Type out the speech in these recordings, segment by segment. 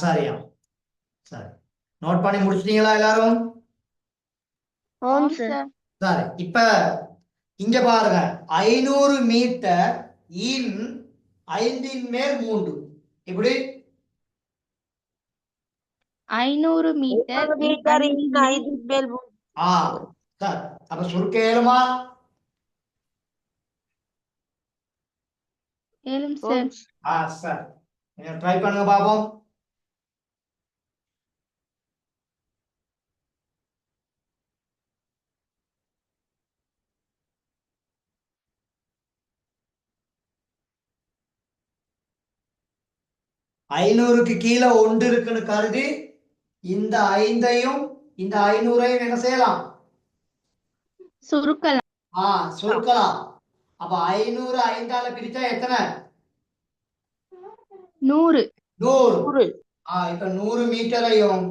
சரியா, சரி. நோட் பண்ணி முடிச்சிட்டீங்களா எல்லாரும்? ஆம் சார். சரி, இப்ப இங்க பாருங்க. 500 மீட்டர் இன் 5 மேல் 3. இப்படி 500 மீட்டர் இன் 5 மேல். ஆ சரி. அப்ப சுருக்க ஏழுமா? ஏழும் சார். சரி. ட்ரை பண்ணுங்க பாப்போம். ஐநூறுக்கு கீழே ஒன்று இருக்குன்னு கருதி இந்த 5ஐயும் இந்த 500ஐயும் என்ன செய்யலாம்? சுருக்கலாம். சுருக்கலாம். அப்ப 500 5ஆல பிரிச்சா எத்தனை? 100. 100. இப்ப 100 மீட்டரையும்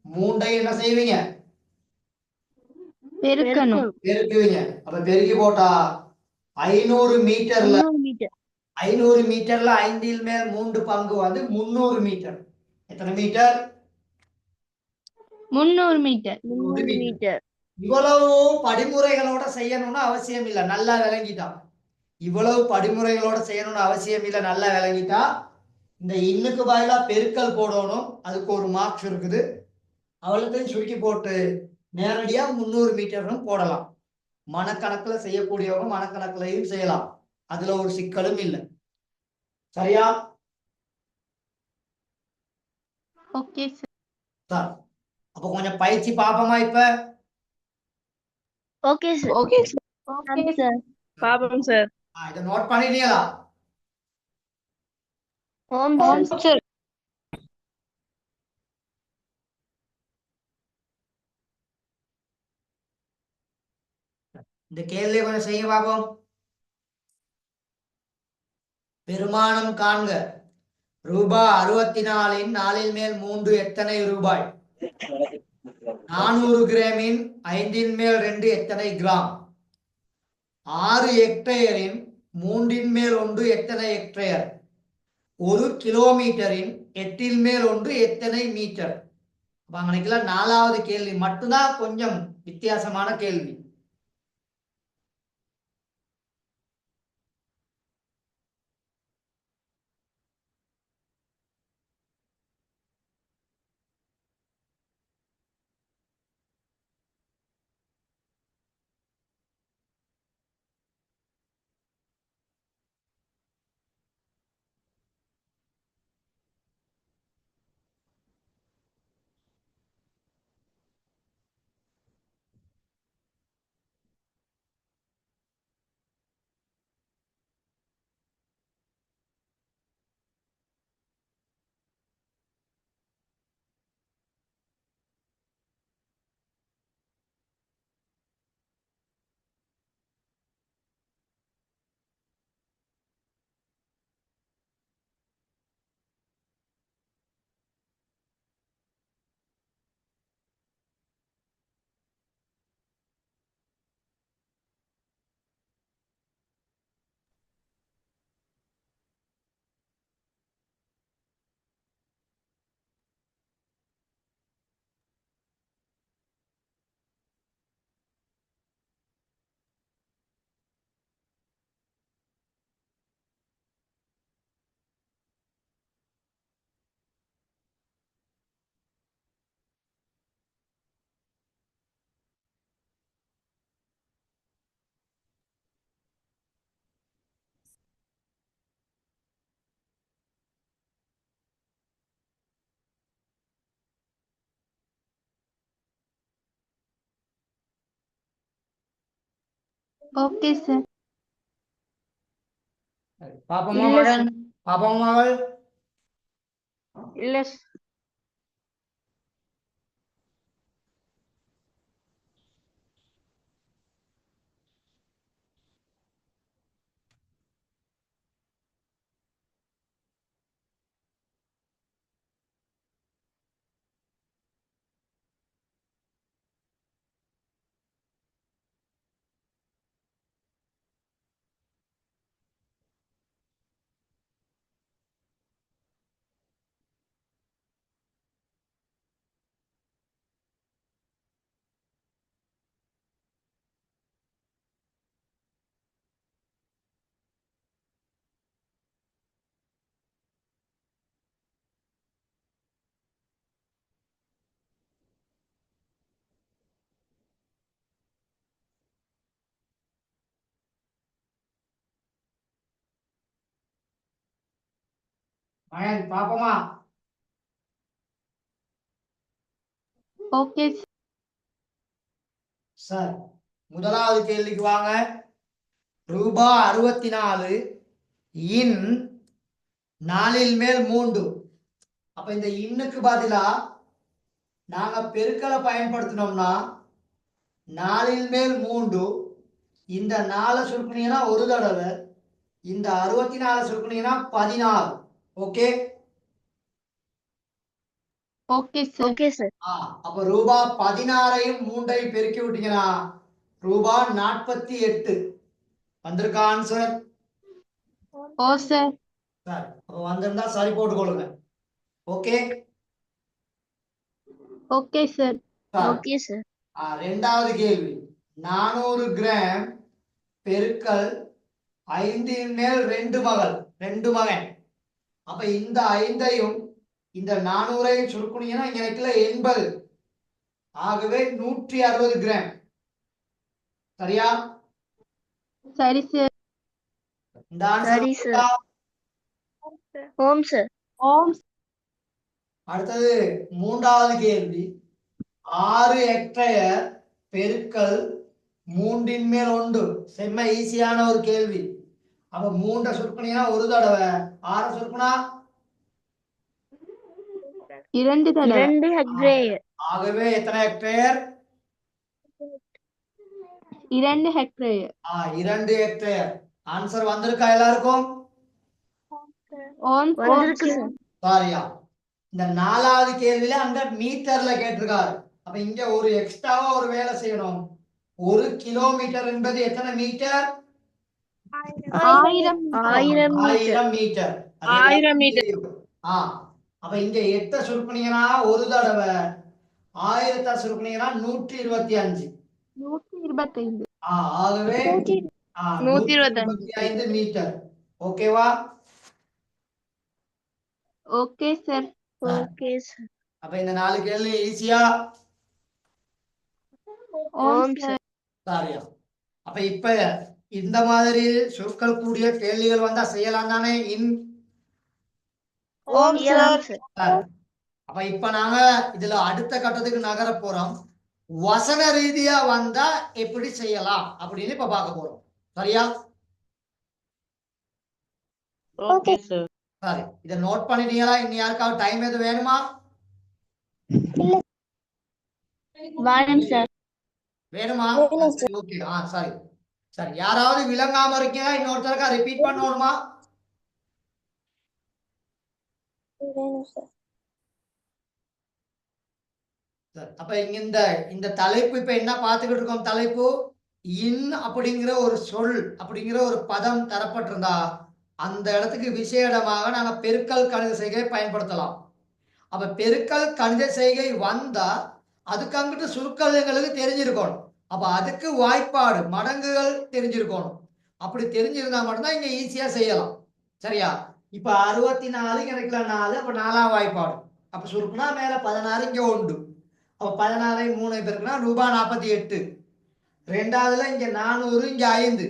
3ஐயும் என்ன செய்வீங்க? பெருக்கணும். பெருக்குவீங்க. அப்ப பெருக்கி போட்டா 500 மீட்டர்ல 500 மீட்டர்ல 5 மேல் 3 பங்கு வந்து 300 மீட்டர். எத்தனை மீட்டர்? 300 மீட்டர். 300 மீட்டர். இவ்வளவு படிமுறைகளோட செய்யணும்னு அவசியம் இல்லை, நல்லா விளங்கிட்டா. இவ்வளவு படிமுறைகளோட செய்யணும்னு அவசியம் இல்லை, நல்லா விளங்கிட்டா. இந்த இன்னுக்கு பதிலா பெருக்கல் போடணும், அதுக்கு ஒரு மார்க்ஸ் இருக்குது. அவ்வளோத்தையும் சுருக்கி போட்டு நேரடியா 300 மீட்டர்னு போடலாம். மனக்கணக்குல செய்யக்கூடியவங்க மனக்கணக்குலையும் செய்யலாம், அதுல ஒரு சிக்கலும் இல்லை. சரியா? Okay sir. சார், அப்ப கொஞ்சம் பயிற்சி பாப்போமா இப்ப? Okay sir. Okay sir. பாப்போம் சார். இதை நோட் பண்ணிட்டீங்களா? ஆம் சார். இந்த கேள்வியை கொஞ்சம் செய்ய பார்ப்போம். பெருமானம் காண்க. ரூபாய் 64 4 மேல் 3 எத்தனை ரூபாய்? 400 கிராமின் 5 மேல் 2 எத்தனை கிராம்? 6 ஹெக்டேயரின் 3 மேல் 1 எத்தனை ஹெக்டேயர்? 1 கிலோமீட்டரின் 8 மேல் 1 எத்தனை மீட்டர்? அன்னைக்குல 4வது கேள்வி மட்டும்தான் கொஞ்சம் வித்தியாசமான கேள்வி. Okay sir. பாப்போமா மகன்? பாப்போமா மகள்? இல்ல. மயன் பாப்போமா? ஓகே சார் முதலாவது கேள்விக்கு வாங்க. ரூபா 64 இன் 4 மேல் 3. அப்ப இந்த இன்னுக்கு பதிலா நாங்க பெருக்கலை பயன்படுத்தினோம்னா 4 மேல் 3, இந்த 4 சுருக்குனீங்கன்னா ஒரு தடவை, இந்த 64 சுருக்குனீங்கன்னா 16. Okay okay sir. Okay sir. அப்ப ரூபா 16ஐயும் 3ஐயும் பெருக்கி விட்டீங்கன்னா ரூபா 48 வந்திருக்கா ஆன்சர்? ஓ சார். சார் அப்ப வந்திருந்தா சரி போட்டுக்கொள்ளுங்க. Okay okay sir. Sir okay sir. ரெண்டாவது கேள்வி 400 கிராம் பெருக்கல் 5 மேல் 2 மகன். அப்ப இந்த 5ஐயும் இந்த 400ஐயும் சுருக்குனீங்கன்னா இங்க இருக்குல்ல 80. ஆகவே 160 கிராம். சரியா? சரி சார். இந்த ஆன்சர் சரி சார். ஓம் சார். ஓம் அடுத்தது மூன்றாவது கேள்வி 6 ஹெக்டேயர் பெருக்கல் 3 மேல் 1. செம்ம ஈஸியான ஒரு கேள்வி. அப்ப 3 சுருக்குனீங்கன்னா ஒரு தடவை, 6 சுருக்குனா 2 தடவை. 2 ஹெக்டேயர். ஆகவே எத்தனை ஹெக்டேயர்? 2 ஹெக்டேயர். 2 ஹெக்டேயர். ஆன்சர் வந்திருக்கா எல்லாருக்கும்? ஓம் வந்திருக்கு சார். சாரியா? இந்த நாலாவது கேள்வியில அங்க மீட்டர்ல கேட்டிருக்காரு. அப்ப இங்க ஒரு எக்ஸ்ட்ராவா ஒரு வேலை செய்யணும். 1 கிலோமீட்டர் என்பது எத்தனை மீட்டர்? 1000. 1000 மீட்டர். 1000 மீட்டர். அது 1000 எல்லாருக்கும் மீட்டர். தெரியும். அப்ப இங்க 8 சுருக்குனீங்கன்னா ஒரு தடவை, 1000 சுருக்குனீங்கன்னா 125. 125. ஆகவே 125 மீட்டர். ஓகேவா? Okay sir. Okay sir. அப்ப இந்த 4 கேள்வி ஈஸியா? ஓம் சார். சாரியா? அப்ப இப்ப இந்த மாதிரி சுருக்கல் கூடிய கேள்விகள் வந்தா செய்யலாம் தானே? ஓம் செய்யலாம் சார். சார். அப்ப இப்ப நாங்க இதுல அடுத்த கட்டத்துக்கு நகர போறோம். வசன ரீதியா வந்தா எப்படி செய்யலாம் அப்படின்னு இப்ப பார்க்க போறோம். சரியா? Okay sir. சரி, இதை நோட் பண்ணிட்டீங்களா? இன்னும் யாருக்காவது டைம் எதுவும் வேணுமா? வாரம் சார். வேணுமா? சரி, ஓகே. சரி சரி, யாராவது விளங்காம இருக்கீங்களா? இன்னொருத்தருக்கா ரிப்பீட் பண்ணணுமா? அப்ப இங்க இந்த தலைப்பு இப்ப என்ன பார்த்துக்கிட்டு இருக்கோம்? தலைப்பு இன் அப்படிங்கிற ஒரு சொல், அப்படிங்கிற ஒரு பதம் தரப்பட்டிருந்தா அந்த இடத்துக்கு விசேடமாக நாங்க பெருக்கல் கணித செய்கையை பயன்படுத்தலாம். அப்ப பெருக்கல் கணித செய்கை வந்தா அதுக்கு அங்கிட்டு சுருக்கல் எங்களுக்கு தெரிஞ்சிருக்கணும். அப்ப அதுக்கு வாய்ப்பாடு மடங்குகள் தெரிஞ்சிருக்கணும். அப்படி தெரிஞ்சிருந்தா மட்டும்தான் இங்க ஈஸியா செய்யலாம். சரியா? இப்ப 64 கிடைக்கல 4, அப்ப 4ஆம் வாய்ப்பாடு. அப்ப சுருக்குனா மேல 16, இங்க 1. அப்ப 16ஐ 3 பெருக்குனா ரூபாய் 48. ரெண்டாவதுல இங்க 400, இங்க 5.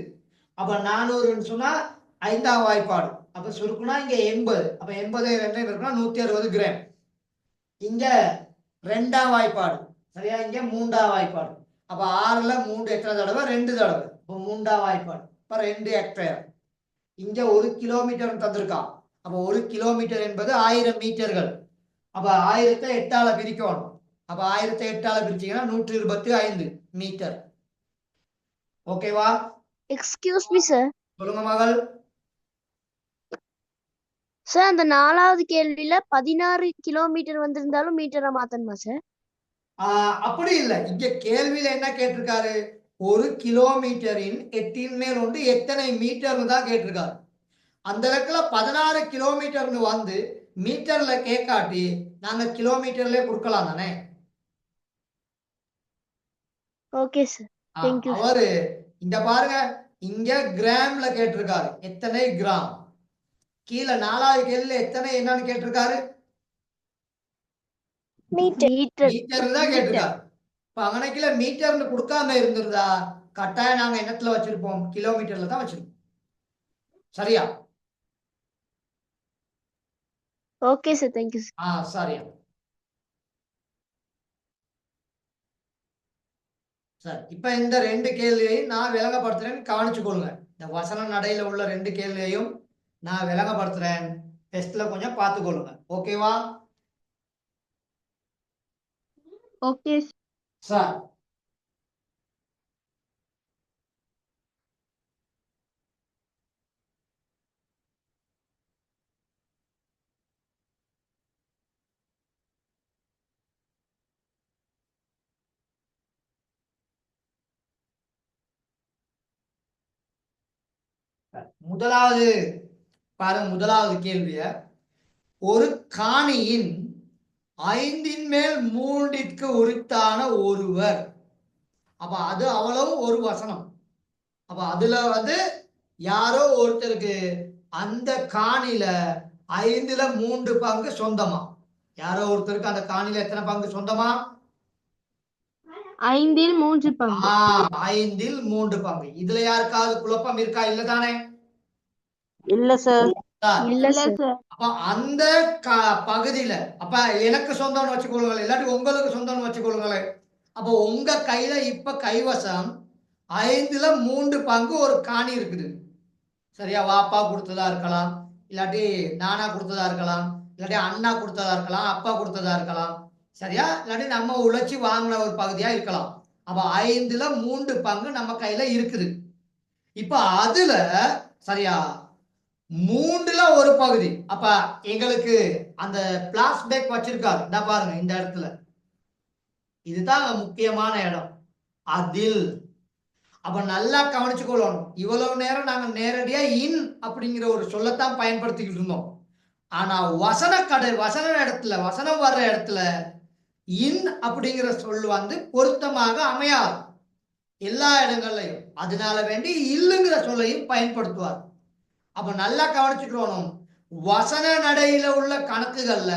அப்ப 400ன்னு சொன்னா 5ஆம் வாய்ப்பாடு. அப்ப சுருக்குனா இங்க 80. அப்ப 80ஐ 2 பெருக்குனா 160 கிராம். இங்க 2ஆம் வாய்ப்பாடு. சரியா? இங்க 3ஆம் வாய்ப்பாடு. அப்ப 6ல 3 எத்தனை தடவை? 2 தடவை. அப்ப 3ஆம் வாய்ப்பாடு. இப்ப 2 ஹெக்டேர். இங்க 1 கிலோமீட்டர் தந்திருக்கான். அப்ப 1 கிலோமீட்டர் என்பது 1000 மீட்டர்கள். அப்ப 1000ஐ 8ஆல பிரிக்கணும். அப்ப 1000ஐ 8ஆல பிரிச்சீங்கன்னா 125 மீட்டர். ஓகேவா? Excuse me sir. சொல்லுங்க மகள். சார் அந்த 4வது கேள்வியில 16 கிலோமீட்டர் வந்திருந்தாலும் மீட்டரா மாத்தணுமா சார்? அப்படி இல்லை. இங்க கேள்வியில என்ன கேட்டிருக்காரு? 1 கிலோமீட்டரின் 8 மேல் 1 எத்தனை மீட்டர்னு தான் கேட்டிருக்காரு. அந்த இடத்துல 16 கிலோமீட்டர்னு வந்து மீட்டர்ல கேட்காட்டி நாங்க கிலோமீட்டர்ல கொடுக்கலாம் தானே? Okay sir. தேங்க்யூ. அவரு இந்த பாருங்க, இங்க கிராம்ல கேட்டிருக்காரு. எத்தனை கிராம். கீழே 4வது கேள்வியில எத்தனை என்னன்னு கேட்டிருக்காரு? மீட்டர் தான் கேட்டிருக்காரு. இப்ப அங்கனைக்குல மீட்டர்னு கொடுக்காம இருந்திருந்தா கட்டாயம் நாங்க என்னத்துல வச்சிருப்போம்? கிலோமீட்டர்ல தான் வச்சிருப்போம். சரியா? Okay sir, thank you sir. சரியா சரி. இப்ப இந்த ரெண்டு கேள்வியையும் நான் விளங்கப்படுத்துறேன், கவனிச்சுக்கொள்ளுங்க. இந்த வசன நடையில உள்ள ரெண்டு கேள்வியையும் நான் விளங்கப்படுத்துறேன், டெஸ்ட்ல கொஞ்சம் பார்த்துக்கொள்ளுங்க. ஓகேவா? ஓகே சார் முதலாவது பாருங்க, முதலாவது கேள்விய, ஒரு காணியின் 5/3 உரித்தான ஒருவர். அப்ப அது அவ்வளவு ஒரு வசனம். அப்ப அதுல யாரோ ஒருத்தருக்கு அந்த காணில 5/3 பங்கு சொந்தமா? யாரோ ஒருத்தருக்கு அந்த காணில எத்தனை பங்கு சொந்தமா? 5/3 பங்கு. 5/3 பங்கு. இதுல யாருக்காவது குழப்பம் இருக்கா? இல்லதானே? இல்ல சார். இல்ல இல்ல சார். சார். அப்ப அந்த பகுதியில, அப்ப எனக்கு சொந்தம்னு வச்சுக்கொள்ளுங்களேன், இல்லாட்டி உங்களுக்கு சொந்தம்னு வச்சுக்கொள்ளுங்களேன். அப்போ உங்க கையில இப்ப கைவசம் 5/3 பங்கு ஒரு காணி இருக்குது. சரியா? வாப்பா கொடுத்ததா இருக்கலாம், இல்லாட்டி நானா கொடுத்ததா இருக்கலாம், இல்லாட்டி அண்ணா கொடுத்ததா இருக்கலாம், அப்பா கொடுத்ததா இருக்கலாம். சரியா? இல்லாட்டி நம்ம உழைச்சி வாங்கின ஒரு பகுதியா இருக்கலாம். அப்ப 5/3 பங்கு நம்ம கையில இருக்குது. இப்ப அதுல சரியா 3ல ஒரு பகுதி. அப்ப எங்களுக்கு அந்த பிளாஷ்பேக் வச்சிருக்காரு. இந்த பாருங்க, இந்த இடத்துல இதுதான் முக்கியமான இடம். அதில் அப்ப நல்லா கவனிச்சு கொள்ளணும். இவ்வளவு நேரம் நாங்க நேரடியா இன் அப்படிங்கிற ஒரு சொல்லத்தான் பயன்படுத்திக்கிட்டு இருந்தோம். ஆனா வசன இடத்துல, வசனம் வர்ற இடத்துல இன் அப்படிங்கிற சொல் பொருத்தமாக அமையாது எல்லா இடங்கள்லையும். அதனால வேண்டி இல்லுங்கிற சொல்லையும் பயன்படுத்துவார். அப்ப நல்லா கவனிச்சுக்கணும். வசன நடையில உள்ள கணக்குகள்ல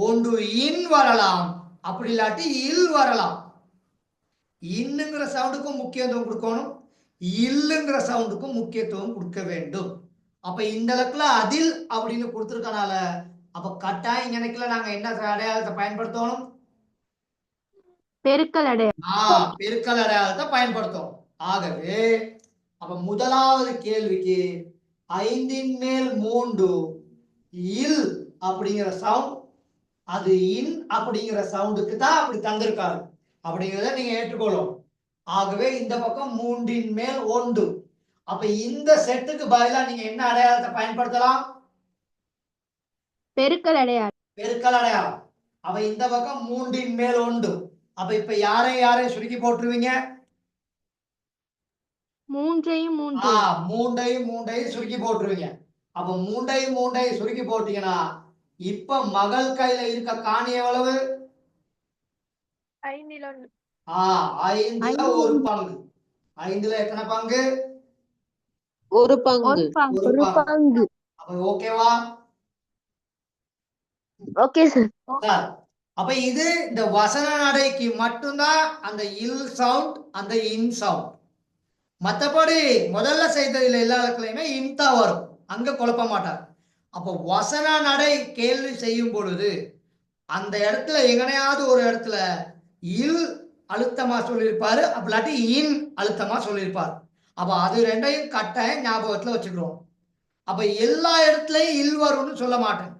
ஒன்று இன் வரலாம், அப்படி இல்லாட்டி இல் வரலாம். இன்னுங்கிற சவுண்டுக்கும் முக்கியத்துவம் கொடுக்கணும், இல்லுங்கிற சவுண்டுக்கும் முக்கியத்துவம் கொடுக்க வேண்டும். அப்ப இந்த இடத்துல அதில் அப்படின்னு கொடுத்துருக்கனால அப்ப கட்டாயம் நினைக்கல நாங்க என்ன அடையாளத்தை பயன்படுத்தணும்? பெருக்கல் அடையாளம். பெருக்கல் அடையாளத்தை பயன்படுத்தும். ஆகவே அப்ப முதலாவது கேள்விக்கு 5/3 இல் அப்படிங்கிற சவுண்ட், அது இன் அப்படிங்கிற சவுண்டுக்கு தான் அப்படி தந்திருக்காரு அப்படிங்கிறத நீங்க ஏற்றுக்கொள்ளும். ஆகவே இந்த பக்கம் 3/1. அப்ப இந்த செட்டுக்கு பதிலா நீங்க என்ன அடையாளத்தை பயன்படுத்தலாம்? பெருக்கல் அடையாளம். பெருக்கல் அடையாளம். அப்ப இந்த பக்கம் 3/1. அப்ப இப்ப யாரையும் சுருக்கி போட்டுருவீங்க? 3ஐயும் 3ஐயும் சுருக்கி போட்டுருவீங்க. அப்ப 3ஐயும் சுருக்கி போட்டீங்கன்னா இப்ப மகள் கையில இருக்க காணி எவ்வளவு? 5/1. 5ல ஒரு பங்கு. 5ல எத்தனை பங்கு? ஒரு பங்கு. ஒரு பங்கு. அப்ப ஓகேவா? Okay sir. அப்ப இது இந்த வசன நடைக்கு மட்டும்தான் அந்த இல் சவுண்ட், அந்த இன் சவுண்ட். மற்றபடி முதல்ல செய்ததில் எல்லா இடத்துலையுமே இன்தா வரும், அங்க குழப்ப மாட்டார். அப்போ வசன நடை கேள்வி செய்யும் பொழுது அந்த இடத்துல எங்கனையாவது ஒரு இடத்துல இல் அழுத்தமா சொல்லியிருப்பாரு, அப்படி இன் அழுத்தமா சொல்லியிருப்பார். அப்ப அது ரெண்டையும் கட்டாயம் ஞாபகத்துல வச்சுக்கிறோம். அப்ப எல்லா இடத்துலயும் இல் வரும்னு சொல்ல மாட்டேன்,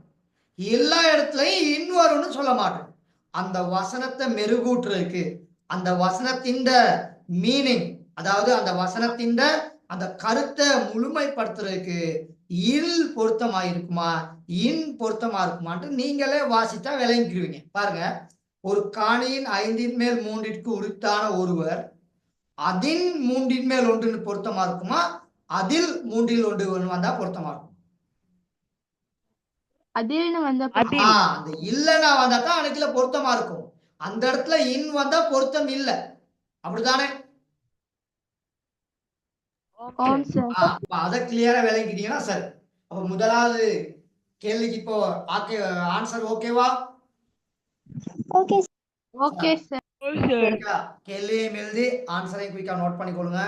எல்லா இடத்துலயும் இன் வரும்னு சொல்ல மாட்டேன். அந்த வசனத்தை மெருகூட்டுறதுக்கு, அந்த வசனத்தின் மீனிங், அதாவது அந்த வசனத்தின் அந்த கருத்தை முழுமைப்படுத்துறதுக்கு இல் பொருத்தமா இருக்குமா, இன் பொருத்தமா இருக்குமான்ட்டு நீங்களே வாசித்தா விளங்கிக்குவீங்க. பாருங்க, ஒரு காணியின் 5/3 உரித்தான ஒருவர் அதில் 3/1 பொருத்தமா இருக்குமா, அதில் 3/1 வந்தா பொருத்தமா இருக்கும்? அதில்னு வந்த அந்த இல்லைன்னா வந்தா தான் அன்னைக்குல பொருத்தமா இருக்கும். அந்த இடத்துல இன் வந்தா பொருத்தம் இல்ல, அப்படித்தானே? அதை கிளியரா விளங்கிட்டீங்கன்னா சரி. அப்ப முதலாவது கேள்விக்கு இப்போ ஆன்சர் ஓகேவா? Okay sir. கேள்வியும் எழுதி ஆன்சரையும் குயிக்கா நோட் பண்ணிக்கொள்ளுங்க.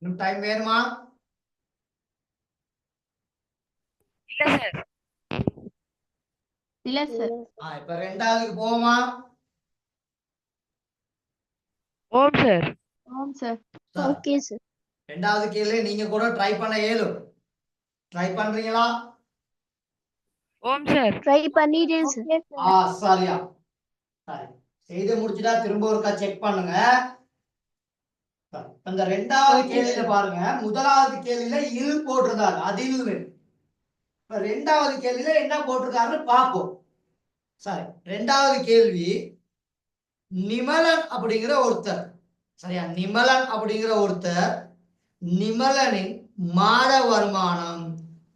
இன்னும் டைம் வேணுமா? இல்ல சார். இப்ப ரெண்டாவதுக்கு போவோமா? ஓம் சார். Okay sir. ரெண்டாவது கேள்வி நீங்க கூட ட்ரை பண்ண இயலும். ட்ரை பண்றீங்களா? ஓம் சார். ட்ரை பண்ணிட்டேன் சார். சரியா சரி, செய்து முடிச்சுட்டா திரும்ப ஒருக்கா செக் பண்ணுங்க. அந்த ரெண்டாவது கேள்வியில பாருங்க, முதலாவது கேள்வியில இல் போட்டிருந்தாரு, அதில். இப்ப ரெண்டாவது கேள்வியில என்ன போட்டிருக்காருன்னு பார்ப்போம். சரி, ரெண்டாவது கேள்வி, நிமலன் அப்படிங்கிற ஒருத்தர், சரியா, நிமலன் அப்படிங்கிற ஒருத்தர், நிமலனின் மாத வருமானம்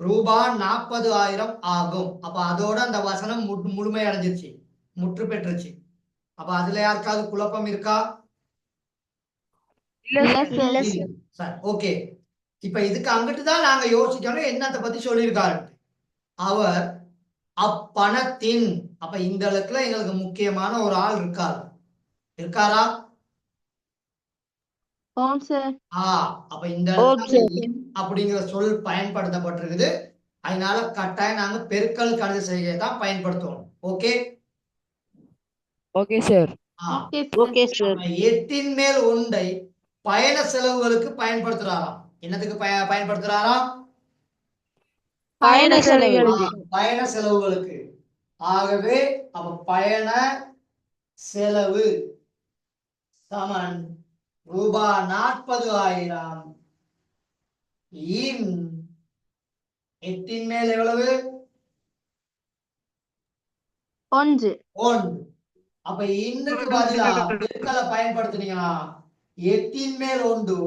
ரூபாய் 40,000 ஆகும். அப்ப அதோட அந்த வசனம் முழுமை அடைஞ்சிருச்சு, முற்று பெற்றுச்சு. அப்ப அதுல யாருக்காவது குழப்பம் இருக்கா? இல்ல சரி, ஓகே. இப்ப இதுக்கு அங்கிட்டு தான் நாங்க யோசிக்கணும் என்னத்தை பத்தி சொல்லியிருக்காரு. அவர் அப்பணத்தின், அப்ப இந்த இடத்துல எங்களுக்கு முக்கியமான ஒரு ஆள் இருக்காரா? ஓம் சார். அப்ப இந்த இடத்துல அப்படிங்கிற சொல் பயன்படுத்தப்பட்டிருக்குது. அதனால கட்டாயம் நாங்க பெருக்கல் கணித செய்கையை தான் பயன்படுத்துவோம். Okay okay sir. Okay sir. 8 மேல் 1 பயண செலவுகளுக்கு பயன்படுத்துறாராம். என்னத்துக்கு பயன்படுத்துறாராம்? பயண செலவு. பயண செலவுகளுக்கு. ஆகவே அப்ப பயண செலவு சமன் ரூபாய் 40,000 இன் 8 மேல் எவ்வளவு? 1. அப்ப இன்னுக்கு பதிலா பெருக்கலை பயன்படுத்துனீங்கன்னா 8 மேல் 1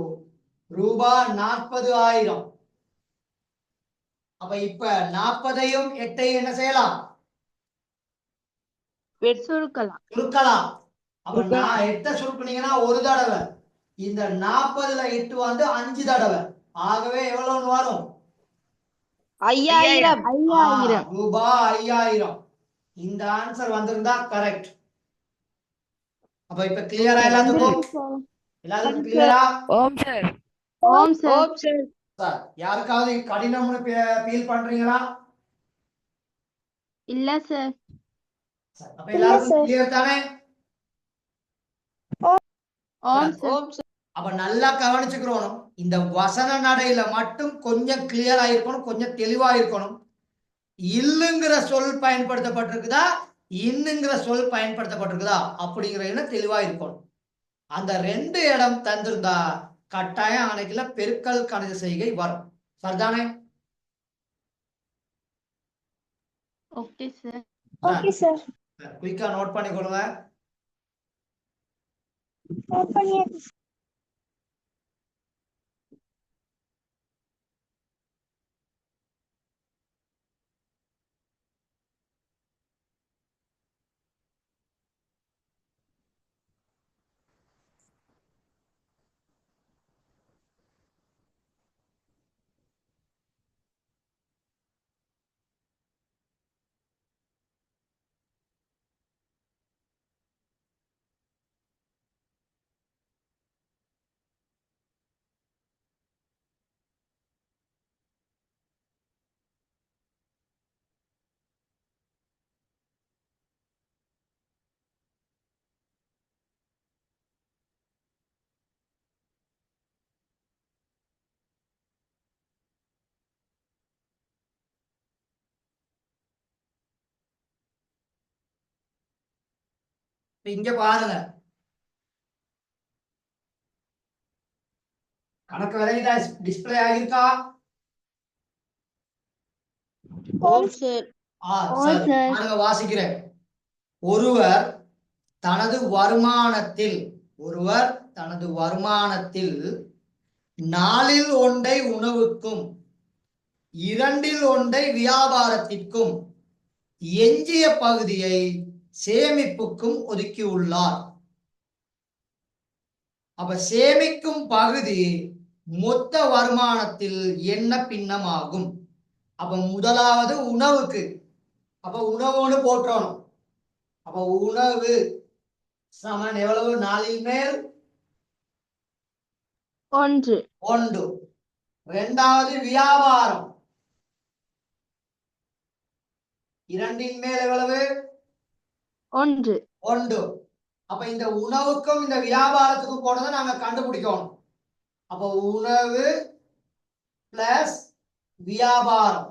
ரூபாய் 40,000. அப்ப இப்ப 40ஐயும் 8ஐயும் என்ன செய்யலாம்? சுருக்கலாம். அப்ப நான் 8 சுருக்குனீங்கன்னா ஒரு தடவை, இந்த 40ல 8 வந்து 5 தடவை. ஆகவே எவ்வளவு வரும்? 5,000. ரூபாய் 5,000. இந்த ஆன்சர் வந்திருந்தா கரெக்ட். அப்ப இப்ப கிளியரா எல்லாத்துக்கும் கிளியரா? ஓம் சார். சார், யாருக்காவது கடினம்னு ஃபீல் பண்றீங்களா? இல்ல சார். அப்ப எல்லாருக்கும் கிளியர் தானே? ஓம் சார். அப்ப நல்லா கவனிச்சுக்கிறோம். இந்த வசன நடையில மட்டும் கொஞ்சம் கிளியர் ஆயிருக்கணும், கொஞ்சம் தெளிவா இருக்கணும். இல்லுங்கிற சொல் பயன்படுத்தப்பட்டிருக்குதா, இன்னுங்கிற சொல் பயன்படுத்தப்பட்டிருக்குதா அப்படிங்கிற தெளிவா இருக்கணும். அந்த 2 இடம் தந்திருந்தா கட்டாயம் அன்னைக்குல பெருக்கல் கணித செய்கை வரும். சரிதானே? Okay sir. குயிக்கா நோட் பண்ணி கொடுங்க. இங்க பாருங்க, கணக்கு விலையில டிஸ்பிளே ஆகிருக்கா? பாருங்க, வாசிக்கிறேன். ஒருவர் தனது வருமானத்தில் 4இல் 1 உணவுக்கும் 2இல் 1 வியாபாரத்திற்கும் எஞ்சிய பகுதியை சேமிப்புக்கும் ஒதுக்கியுள்ளார். அப்ப சேமிக்கும் பகுதி மொத்த வருமானத்தில் என்ன பின்னமாகும்? அப்ப முதலாவது உணவுக்கு, அப்ப உணவுன்னு போற்றணும். அப்ப உணவு சமன் எவ்வளவு? 4இல் மேல் ஒன்று ஒன்று. இரண்டாவது வியாபாரம். இரண்டின் மேல் எவ்வளவு? ஒன்று ஒன்று. அப்ப இந்த உணவுக்கும் இந்த வியாபாரத்துக்கும் போனதை நாங்க கண்டுபிடிக்கணும். அப்ப உணவு பிளஸ் வியாபாரம்.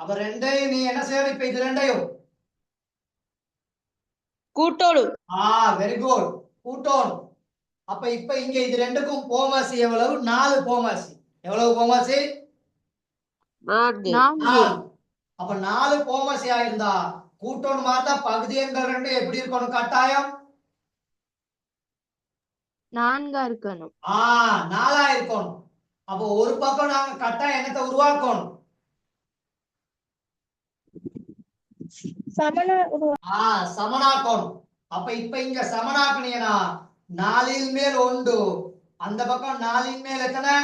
அப்ப ரெண்டையும் நீ என்ன செய்யணும்? இப்ப இது ரெண்டையும் கூட்டோடு. வெரி குட், கூட்டணும். அப்ப இப்ப இங்க இது ரெண்டுக்கும் போமாசி எவ்வளவு? 4 போமாசி. எவ்வளவு போமாசி? 4. 4 அப்ப 4 போமாசி ஆயிருந்தா கூட்டணும் பார்த்தா பகுதி எண்கள் ரெண்டு எப்படி இருக்கணும்? கட்டாயம் 4 இருக்கணும். 4 இருக்கணும். அப்ப ஒரு பக்கம் நாங்க கட்டாயம் என்னத்தை உருவாக்கணும்? சமனாக்கணும். அப்ப இப்ப இங்க சமனாக்குனீங்கன்னா 4 மேல் 1, அந்த பக்கம் 4 மேல் எத்தனை?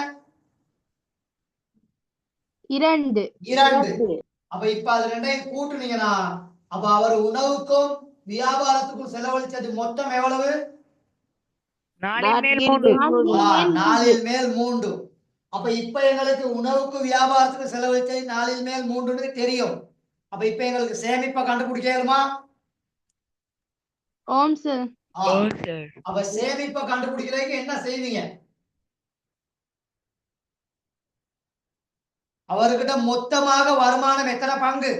2 2. அப்ப இப்ப அது ரெண்டையும் கூட்டுனீங்கன்னா அப்ப அவர் உணவுக்கும் வியாபாரத்துக்கும் செலவழிச்சது மொத்தம் எவ்வளவு? 4 மேல் 3. 4 மேல் 3. அப்ப இப்ப எங்களுக்கு உணவுக்கு வியாபாரத்துக்கு செலவழிச்சது 4 மேல் 3 தெரியும். அப்ப இப்ப எங்களுக்கு சேமிப்பை கண்டுபிடிக்கணுமா? ஓம் சார். அப்ப சேமிப்பை கண்டுபிடிக்கிறதுக்கு என்ன செய்வீங்க? அவர்கிட்ட மொத்தமாக வருமானம் எத்தனை பங்கு?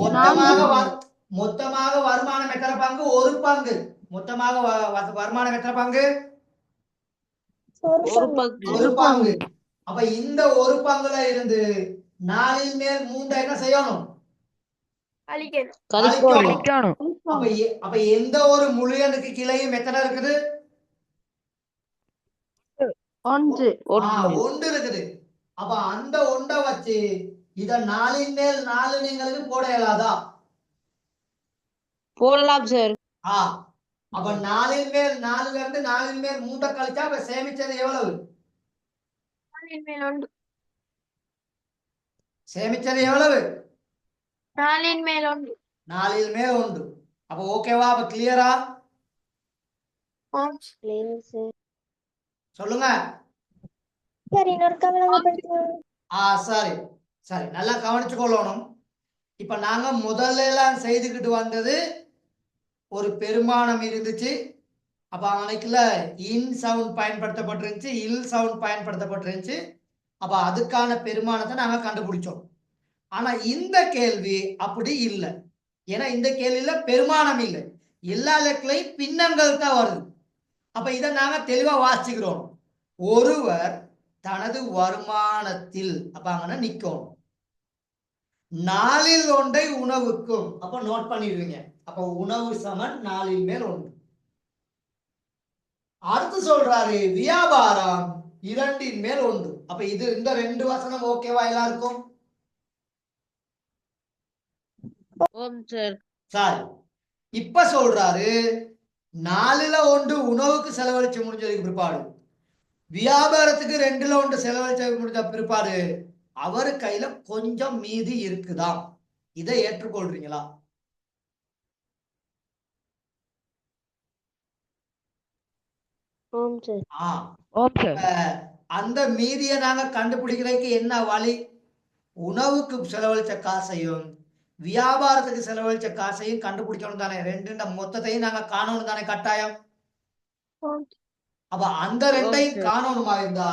மொத்தமாக வருமானம் எத்தனை பங்கு? ஒரு பங்கு. மொத்தமாக வருமானம் எத்தனை பங்கு? ஒரு பங்கு. அப்ப இந்த ஒரு பங்குல இருந்து 4 மேல் 3 என்ன செய்யணும்? கழிக்கணும். அப்ப எந்த ஒரு முழு எண்ணுக்கு கிளையும் எத்தனை இருக்குது? 1 1 இருக்குது. அப்ப அந்த 1 வச்சு இத 4 மேல் 4 நீங்களுக்கு போட இயலாதா? போடலாம் சார். அப்ப 4 மேல் 4ல இருந்து 4 மேல் 3 கழிச்சா அப்ப சேமிச்சது எவ்வளவு? சேமிச்சது எவ்வளவு? 4 மேல் 1. 4 மேல் 1. அப்ப ஓகேவா? அப்ப கிளியரா? சொல்லுங்க. சரி சரி, நல்லா கவனிச்சு கொள்ளணும். இப்ப நாங்க முதல்ல எல்லாம் செய்துக்கிட்டு வந்தது ஒரு பெருமானம் இருந்துச்சு. அப்ப அன்னைக்குல இன் சவுண்ட் பயன்படுத்தப்பட்டிருந்துச்சு, இல் சவுண்ட் பயன்படுத்தப்பட்டிருந்துச்சு. அப்ப அதுக்கான பெருமானத்தை நாங்க கண்டுபிடிச்சோம். ஆனா இந்த கேள்வி அப்படி இல்லை. ஏன்னா இந்த கேள்வியில பெருமானம் இல்லை, எல்லா இலக்கிலையும் பின்னங்கள் தான் வருது. அப்ப இதை நாங்க தெளிவா வாசிக்கிறோம். ஒருவர் தனது வருமானத்தில் அப்ப அங்க நிக்கணும். 4ல் 1 உணவுக்கும். அப்ப நோட் பண்ணிடுவீங்க. அப்ப உணவு சமன் 4 மேல் 1. அடுத்து சொல்றாரு வியாபாரம் 2 மேல் 1. அப்ப இது இந்த 2 வசனம் ஓகேவா எல்லாருக்கும்? சரி, இப்ப சொல்றாரு 4ல் 1 உணவுக்கு செலவழிச்சு முடிஞ்சதுக்கு பிற்பாடு, வியாபாரத்துக்கு 2ல் 1 செலவழிச்சு முடிஞ்ச பிற்பாடு அவர் கையில கொஞ்சம் மீதி இருக்குதாம். இதை ஏற்றுக்கொள்றீங்களா? அந்த மீதியை நாங்க கண்டுபிடிக்கிறதுக்கு என்ன வழி? உணவுக்கு செலவழிச்ச காசையும் வியாபாரத்துக்கு செலவழிச்ச காசையும் கண்டுபிடிக்கணும் தானே. ரெண்டு மொத்தத்தையும் நாங்க காணணும் தானே கட்டாயம். அப்ப அந்த ரெண்டையும் காணணுமா இருந்தா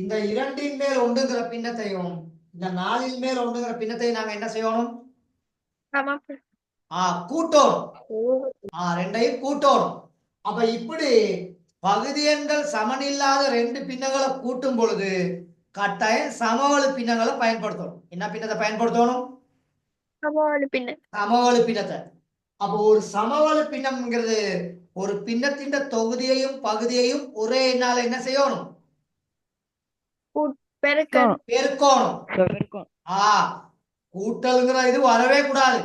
இந்த 2ன் மேல் 1ங்கிற பின்னத்தையும் இந்த 4ன் மேல் 1ங்கிற பின்னத்தையும் நாங்க என்ன செய்யணும்? கூட்டணும். ரெண்டையும் கூட்டணும். அப்ப இப்படி பகுதி எண்கள் சமனில்லாத 2 பின்னங்களை கூட்டும் பொழுது கட்டாயம் சமவெளி பின்னங்களை பயன்படுத்தணும். என்ன பின்னத்தை பயன்படுத்தணும்? சமவெளி பின்னத்தை. அப்போ ஒரு சமவெளி பின்னம்ங்கிறது ஒரு பின்னத்தின் தொகுதியையும் பகுதியையும் ஒரே எண்ணால என்ன செய்யணும்? பெருக்கணும். கூட்டல்ங்கிற இது வரவே கூடாது.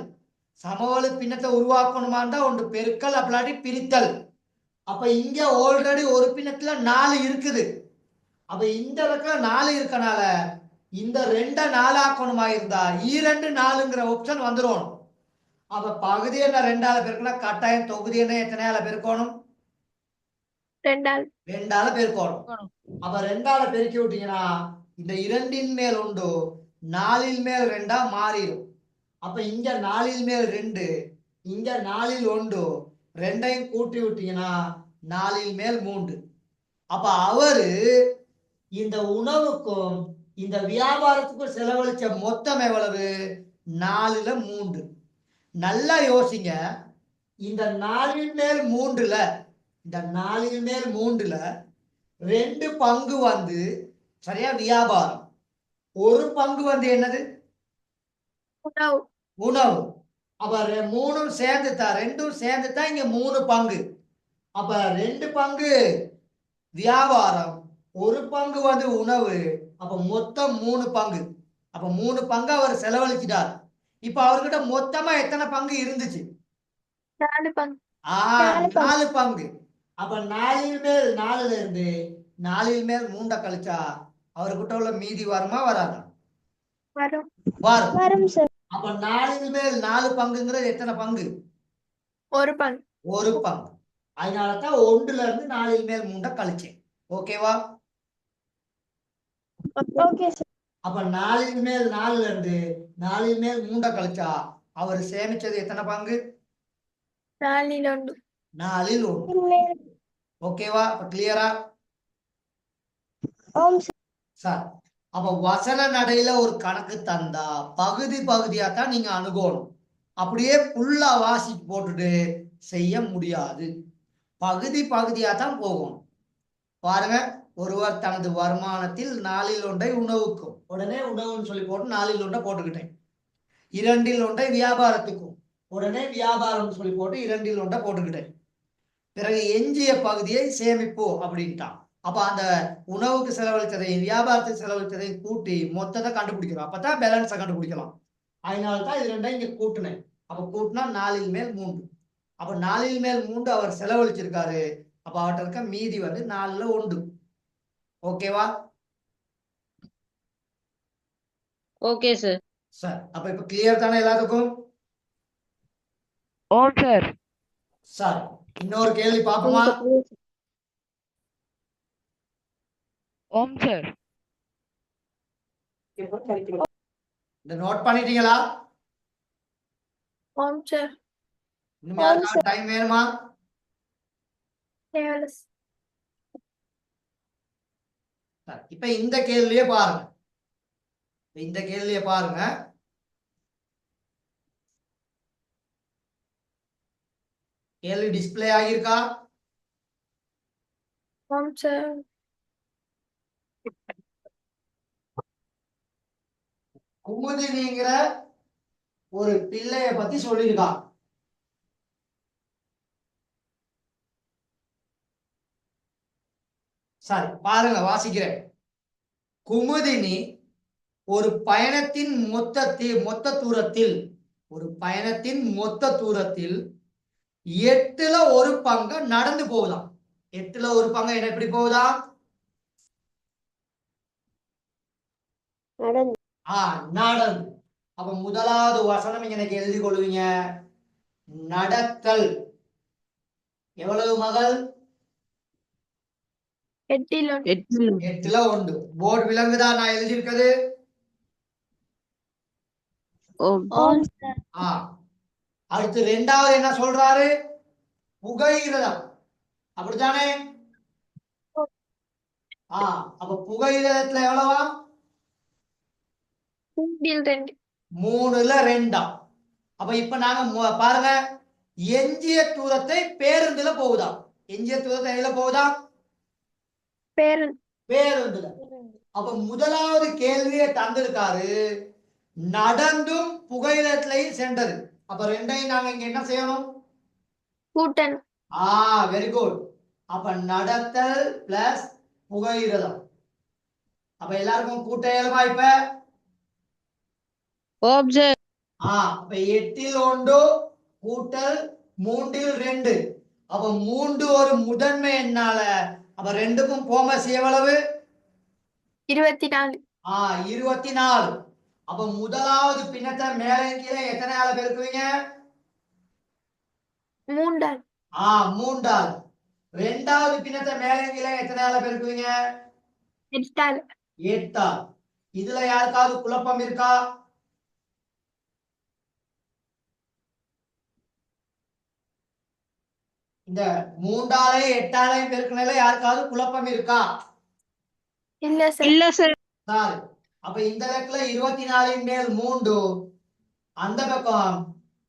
சமவெளி பின்னத்தை உருவாக்கணுமாண்டா ஒன்று பெருக்கல், அப்படி பிரித்தல். அப்ப இங்க ஆல்ரெடி ஒரு பின்னத்துல 4 இருக்குது. அப்ப இந்த இடத்துல 4 இருக்கனால இந்த 2 4 ஆக்கணுமா இருந்தா 2 4ங்கிற ஆப்ஷன் வந்துடும். அப்ப பகுதி என்ன 2ஆல பெருக்கினா கட்டாயம் தொகுதி என்ன எத்தனையால பெருக்கணும்? 2ஆல் 2ஆல பெருக்கணும். அப்ப 2ஆல பெருக்கி விட்டீங்கன்னா இந்த 2ன் மேல் 1 4ன் மேல் 2ஆ மாறிடும். அப்ப இங்க 4ன் மேல் 2 இங்க 4ல் 1 2ஐயும் கூட்டி விட்டீங்கன்னா 4ல் மேல் 3. அப்ப அவரு இந்த உணவுக்கும் இந்த வியாபாரத்துக்கும் செலவழிச்ச மொத்தம் எவ்வளவு? 4ல் 3. நல்லா யோசிங்க. இந்த 4ன் மேல் 3ல இந்த 4ன் மேல் 3ல 2 பங்கு வந்து சரியா வியாபாரம், ஒரு பங்கு வந்து என்னது? உணவு உணவு. அப்ப 3ம் சேர்ந்துட்டா 2ம் சேர்ந்துட்டா இங்க 3 பங்கு. அப்ப 2 பங்கு வியாபாரம், ஒரு பங்கு வந்து உணவு. அப்ப மொத்தம் 3 பங்கு. அப்ப 3 பங்கு அவர் செலவழிச்சிட்டார். இப்ப அவர்கிட்ட மொத்தமா எத்தனை பங்கு இருந்துச்சு? 4 பங்கு 4 பங்கு. அப்ப 4ல் மேல் 4ல இருந்து 4ல் மேல் 3 கழிச்சா அவர்கிட்ட உள்ள மீதி வருமா வராதா? வரும் வரும். வரும் சார். அப்ப 4ல் மேல் 4 பங்குங்கிறது எத்தனை பங்கு? ஒரு பங்கு ஒரு பங்கு. அதனாலதான் 1ல இருந்து 4ல் மேல் 3 கழிச்சேன். ஓகேவா? Okay sir. அப்ப 4ல் மேல் 4ல இருந்து 4ல் மேல் 3 கழிச்சா அவர் சேமிச்சது எத்தனை பங்கு? 4ல் 1 4ல் 1. ஓகேவா? அப்ப கிளியரா? ஓம் சார். சார், அப்ப வசன நடையில ஒரு கணக்கு தந்தா பகுதி பகுதியா தான் நீங்க அணுகணும். அப்படியே ஃபுல்லா வாசிட்டு போட்டுட்டு செய்ய முடியாது. பகுதி பகுதியா தான் போகணும். பாருங்க, ஒருவர் தனது வருமானத்தில் 4ல் 1 உணவுக்கும், உடனே உணவுன்னு சொல்லி போட்டு 4ல் 1 போட்டுக்கிட்டேன். 2ல் 1 வியாபாரத்துக்கும், உடனே வியாபாரம் சொல்லி போட்டு 2ல் 1 போட்டுக்கிட்டேன். பிறகு எஞ்சிய பகுதியை சேமிப்பு அப்படின்ட்டான். அப்ப அந்த உணவுக்கு செலவழித்ததையும் வியாபாரத்துக்கு செலவழித்ததையும் கூட்டி மொத்தத்தை கண்டுபிடிக்கிறோம். அப்பதான் பேலன்ஸை கண்டுபிடிக்கலாம். அதனாலதான் இது 2 இங்க கூட்டினேன். அப்ப கூட்டினா 4ல் மேல் 3. அப்ப 4ல் மேல் 3 அவர் செலவழிச்சிருக்காரு. அப்ப அவர்கிட்ட இருக்க மீதி வந்து 4ல் 1. ஓகேவா? Okay sir. சார், அப்ப இப்ப கிளியர் தானே எல்லாத்துக்கும்? ஓம் சார். சார், இன்னொரு கேள்வி பாப்போமா? ஓம் சார். இந்த நோட் பண்ணிட்டீங்களா? ஓம் சார் இன்னும் யாருக்காவது டைம் வேணுமா? தேவல சார், இப்ப இந்த கேள்வியே பாருங்க. இந்த கேள்வியை பாருங்க. கேள்வி டிஸ்ப்ளே ஆகியிருக்கா? ஓம் சார் குமுதினிங்கிற ஒரு பிள்ளைய பத்தி சொல்லியிருக்கா. சரி, பாருங்க, வாசிக்கிறேன். குமுதினி ஒரு பயணத்தின் மொத்த தூரத்தில் ஒரு பயணத்தின் மொத்த தூரத்தில் 8ல் 1 பங்கு நடந்து போகுதாம். 8ல் 1 பங்கு என்ன எப்படி போகுதாம்? நடந்து. நடந்து. அப்ப முதலாவது வசனம் இங்க எனக்கு எழுதி கொள்வீங்க. நடத்தல். எவ்வளவு மகள்? 8ல் 1 8ல் 1. போர்டு விளங்குதா நான் எழுதியிருக்கிறது? ஓம். ஓம் சார். அடுத்து 2வது என்ன சொல்றாரு? புகையிரதம். அப்படித்தானே? அப்ப புகையிரதத்துல எவ்வளவா? 3ல் 2 3ல் 2. அப்ப இப்ப நாங்க பாருங்க, எஞ்சிய தூரத்தை பேருந்துல போகுதா? எஞ்சிய தூரத்தை எதுல போகுதா? பேருந்துல. அப்ப முதலாவது கேள்வியை தந்திருக்காரு, நடந்தும் புகையிரத்திலையும் சென்றது. அப்ப 2ஐயும் நாங்க இங்க என்ன செய்யணும்? கூட்டணும். Very good. அப்ப நடத்தல் பிளஸ் புகையிரதம். அப்ப எல்லாருக்கும் கூட்ட இயலுமா இப்ப? ஓம் சார். அப்ப 8ல் 1 கூட்டல் 3ல் 2. அப்ப 3 ஒரு முதன்மை எண்ணால. அப்ப 2க்கும் கோமஸ் எவ்வளவு? 24 24. அப்ப முதலாவது பின்னத்தை மேலே கீழே எத்தனை ஆள பெருக்குவீங்க? மூண்டால் மூன்றால். ரெண்டாவது பின்னத்தை மேலே கீழே எத்தனையால பெருக்குவீங்க? எட்டால் 8ஆல். இதுல யாருக்காவது குழப்பம் இருக்கா? இந்த 3ஆலையும் 8ஆலையும் பெருக்கினால யாருக்காவது குழப்பம் இருக்கா? இல்ல சார். இல்ல சார். சார், அப்ப இந்த இடத்துல 24 மேல் 3, அந்த பக்கம்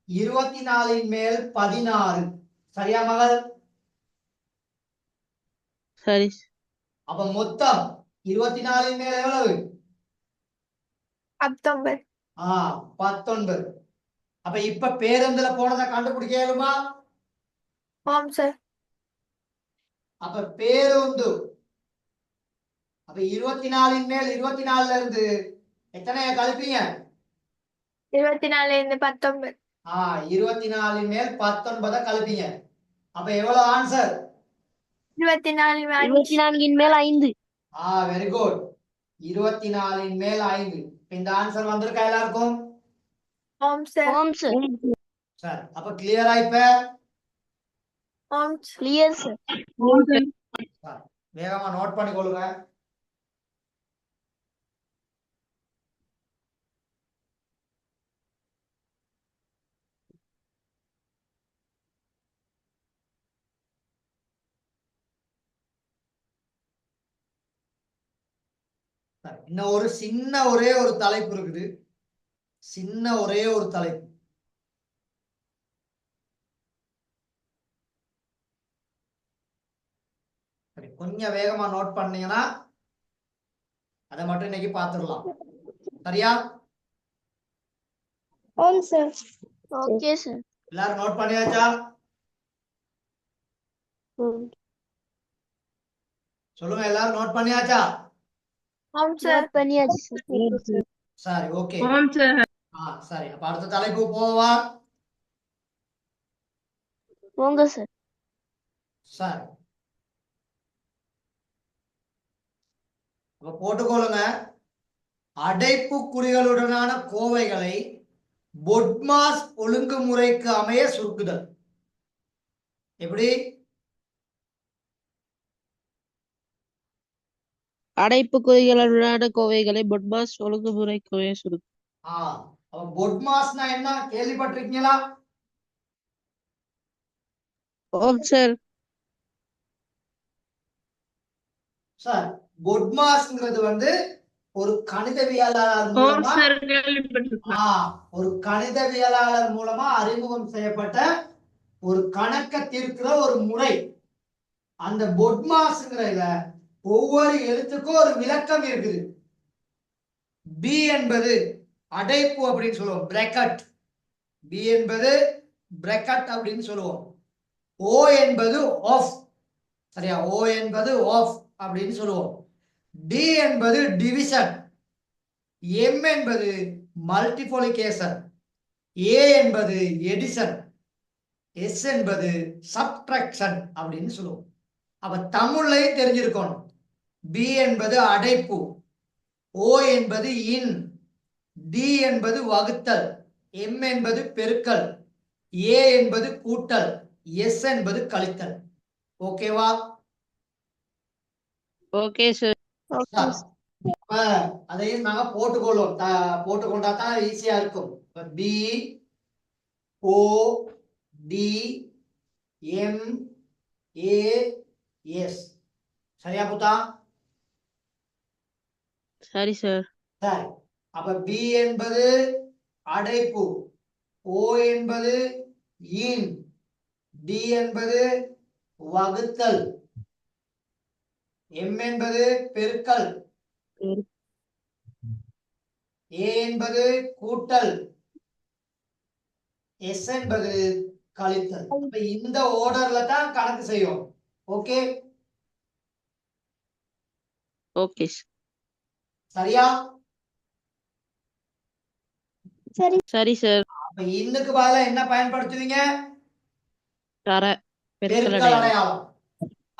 24 மேல் 16. சரியா மகள்? சரி. அப்ப மொத்தம் 24 மேல் எவ்வளவு? 19. 19. அப்ப இப்ப பேருந்துல போனதை கண்டுபிடிக்க இயலுமா? ஆம் சார். அப்ப பேருந்து அப்ப 24 மேல் 24ல இருந்து எத்தனைய கழிப்பீங்க? 24 இருந்து 19. 24 மேல் 19 கழிப்பீங்க. அப்ப எவ்வளவு ஆன்சர்? 24 24 மேல் 5. Very good. 24 மேல் 5. இந்த ஆன்சர் வந்திருக்கா எல்லாருக்கும்? ஆம் சார். ஓம் சார். சார், அப்ப கிளியரா இப்ப? ஆம் கிளியர் சார். சார், வேகமா நோட் பண்ணிக்கொள்ளுங்க. இன்னும் ஒரு சின்ன ஒரே ஒரு தலைப்பு இருக்குது. சின்ன ஒரே ஒரு தலைப்பு. கொஞ்சம் வேகமா நோட் பண்ணீங்கன்னா அதை மட்டும் இன்னைக்கு பார்த்துடலாம். சரியா? ஆம் சார். Okay sir. எல்லாரும் நோட் பண்ணியாச்சா? சொல்லுங்க, எல்லாரும் நோட் பண்ணியாச்சா? ஆம் சார். நோட் பண்ணியாச்சு சார். சரி, ஓகே. ஆம் சார். சரி, அப்ப அடுத்த தலைப்பு போவா? போங்க சார். சரி, அப்ப போட்டுக்கொள்ளுங்க. அடைப்புக்குறிகளுடனான கோவைகளை பொட்மாஸ் ஒழுங்குமுறைக்கு அமைய சுருக்குதல். எப்படி? அடைப்புக்குறிகளுடனான கோவைகளை பொட்மாஸ் ஒழுங்குமுறைக்கு சுருக்கு. அப்ப பொட்மாஸ்னா என்ன கேள்விப்பட்டிருக்கீங்களா? ஓம் சார். சார், பொட்மாஸ்ங்கிறது வந்து ஒரு கணிதவியலாளர் மூலமா ஒரு கணிதவியலாளர் மூலமா அறிமுகம் செய்யப்பட்ட ஒரு கணக்க தீர்க்கிற ஒரு முறை. அந்த பொட்மாஸ்ங்கிறதுல ஒவ்வொரு எழுத்துக்கும் ஒரு விளக்கம் இருக்குது. பி என்பது அடைப்பு அப்படின்னு சொல்லுவோம், பிரக்கெட். பி என்பது பிரக்கெட் அப்படின்னு சொல்லுவோம். ஓ என்பது ஆஃப். சரியா? ஓ என்பது ஆஃப் அப்படின்னு சொல்லுவோம். டி என்பது டிவிஷன். எம் என்பது மல்டிப்ளிகேஷன். ஏ என்பது எடிஷன். எஸ் என்பது சப்ட்ராக்ஷன் அப்படின்னு சொல்லுவோம். அப்ப தமிழ்லையும் தெரிஞ்சிருக்கணும். பி என்பது அடைப்பு, ஓ என்பது இன், டி என்பது வகுத்தல், எம் என்பது பெருக்கல், ஏ என்பது கூட்டல், எஸ் என்பது கழித்தல். ஓகேவா? Okay sir. அதையும் நாங்க போட்டுக்கொள்வோம். போட்டுக்கொண்டா தான் ஈஸியா இருக்கும். B O D M A S. சரியா புத்தா? சரி சார். சரி, அப்ப பி என்பது அடைப்பு, ஓ என்பது இன், டி என்பது வகுத்தல், எம் என்பது பெருக்கல், ஏ என்பது கூட்டல், எஸ் என்பது கழித்தல். அப்ப இந்த ஆர்டர்ல தான் கணக்கு செய்யும். ஓகே? ஓகே. சரியா? சரி சார். அப்ப இன்னுக்கு பதிலா என்ன பயன்படுத்துவீங்க? பெருக்கல் பெருக்கல் அடையாளம்.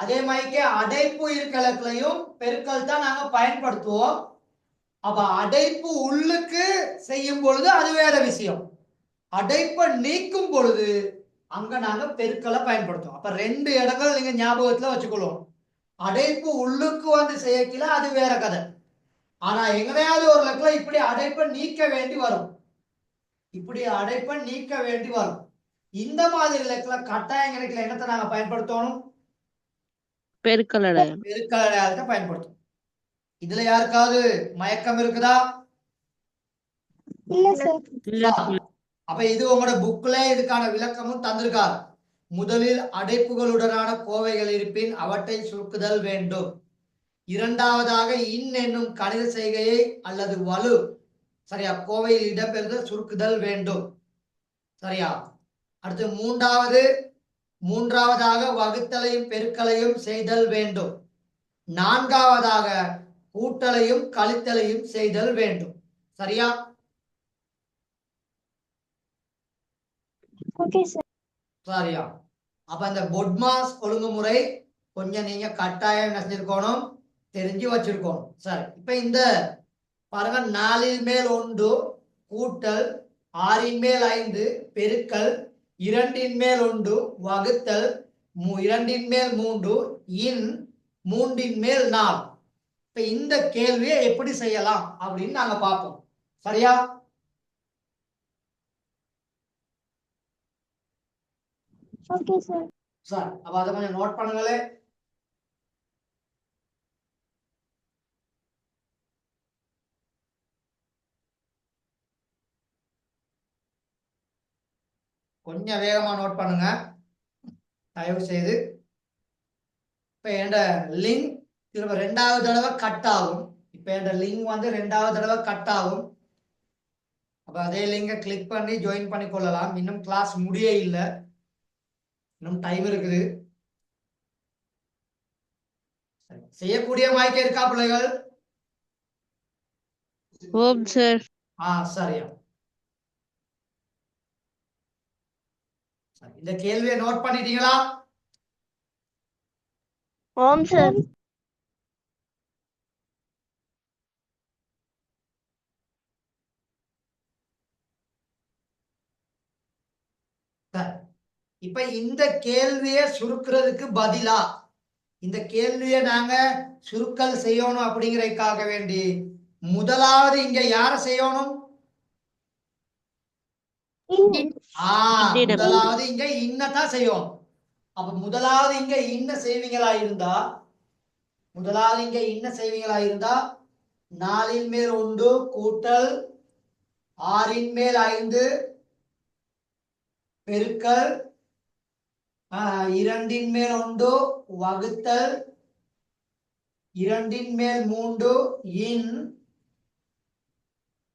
அதே மாதிரி அடைப்பு இருக்கலத்திலையும் பெருக்கல் தான் நாங்க பயன்படுத்துவோம். அப்ப அடைப்பு உள்ளுக்கு செய்யும் பொழுது அது வேற விஷயம். அடைப்பை நீக்கும் பொழுது அங்க நாங்க பெருக்கலை பயன்படுத்துவோம். அப்ப 2 இடங்கள் நீங்க ஞாபகத்துல வச்சுக்கொள்ளும். அடைப்பு உள்ளுக்கு வந்து செய்யக்கல அது வேற கதை. ஆனா எங்கனையாவது ஒரு லெக்கில் இப்படி அடைப்பை நீக்க வேண்டி வரும். இப்படி அடைப்பை நீக்க வேண்டி வரும். இந்த மாதிரி லெக்கில் கட்டாயம் கிடைக்கல என்னத்தை நாங்க பயன்படுத்தணும்? பெருக்கல் அடையாளம். பெருக்கல் அடையாளத்தை பயன்படுத்தும். இதுல யாருக்காவது மயக்கம் இருக்குதா? இல்ல சார். இல்ல சார். அப்ப இது உங்களோட புக்ல இதுக்கான விளக்கமும் தந்திருக்கார். முதலில் அடைப்புகளுடனான கோவைகள் இருப்பின் அவற்றை சுருக்குதல் வேண்டும். இரண்டாவதாக இன் என்னும் கணித செய்கையை அல்லது வலு சரியா கோவையில் இடம்பெறுதல் சுருக்குதல் வேண்டும். சரியா? அடுத்து மூன்றாவதாக வகுத்தலையும் பெருக்கலையும் செய்தல் வேண்டும். நான்காவதாக கூட்டலையும் கழித்தலையும் செய்தல் வேண்டும். சரியா? Okay sir. சரியா? அப்ப இந்த பொட்மாஸ் ஒழுங்குமுறை கொஞ்சம் நீங்க கட்டாயம் என்ன செஞ்சிருக்கணும்? தெரிஞ்சு வச்சிருக்கணும். சரி, இப்ப இந்த பாருங்க 4 மேல் 1 கூட்டல் 6 மேல் 5 பெருக்கல் 2 மேல் 1 வகுத்தல் 2 மேல் 3 இன் 3 மேல் 4. இப்ப இந்த கேள்வியை எப்படி செய்யலாம் அப்படின்னு நாங்க பார்ப்போம். சரியா? Okay sir. சார் அப்ப அதை கொஞ்சம் நோட் பண்ணுங்களே. கொஞ்சம் வேகமா நோட் பண்ணுங்க தயவு செய்து. இப்ப என் லிங்க் திரும்ப 2வது தடவை கட் ஆகும். இப்ப என் லிங்க் வந்து 2வது தடவை கட் ஆகும். அப்ப அதே லிங்கை கிளிக் பண்ணி ஜாயின் பண்ணி கொள்ளலாம். இன்னும் கிளாஸ் முடிய இல்லை, இன்னும் டைம் இருக்குது. செய்யக்கூடிய வாய்க்கு இருக்கா பிள்ளைகள்? ஓம் சார். சரியா. இந்த கேள்வியை நோட் பண்ணிட்டீங்களா? ஓம் சார். இப்ப இந்த கேள்வியை சுருக்குறதுக்கு பதிலா இந்த கேள்வியை நாங்க சுருக்கல் செய்யணும் அப்படிங்கறதுக்காக வேண்டி முதலாவது இங்க யார செய்யணும்? முதலாவது இங்க இன்னதான் செய்யணும். அப்ப முதலாவது இங்க இன்ன செய்வீங்களா இருந்தா 4 மேல் 1 கூட்டல் 6 மேல் 5 பெருக்கல் 2 மேல் 1 வகுத்தல் 2 மேல் 3 இன்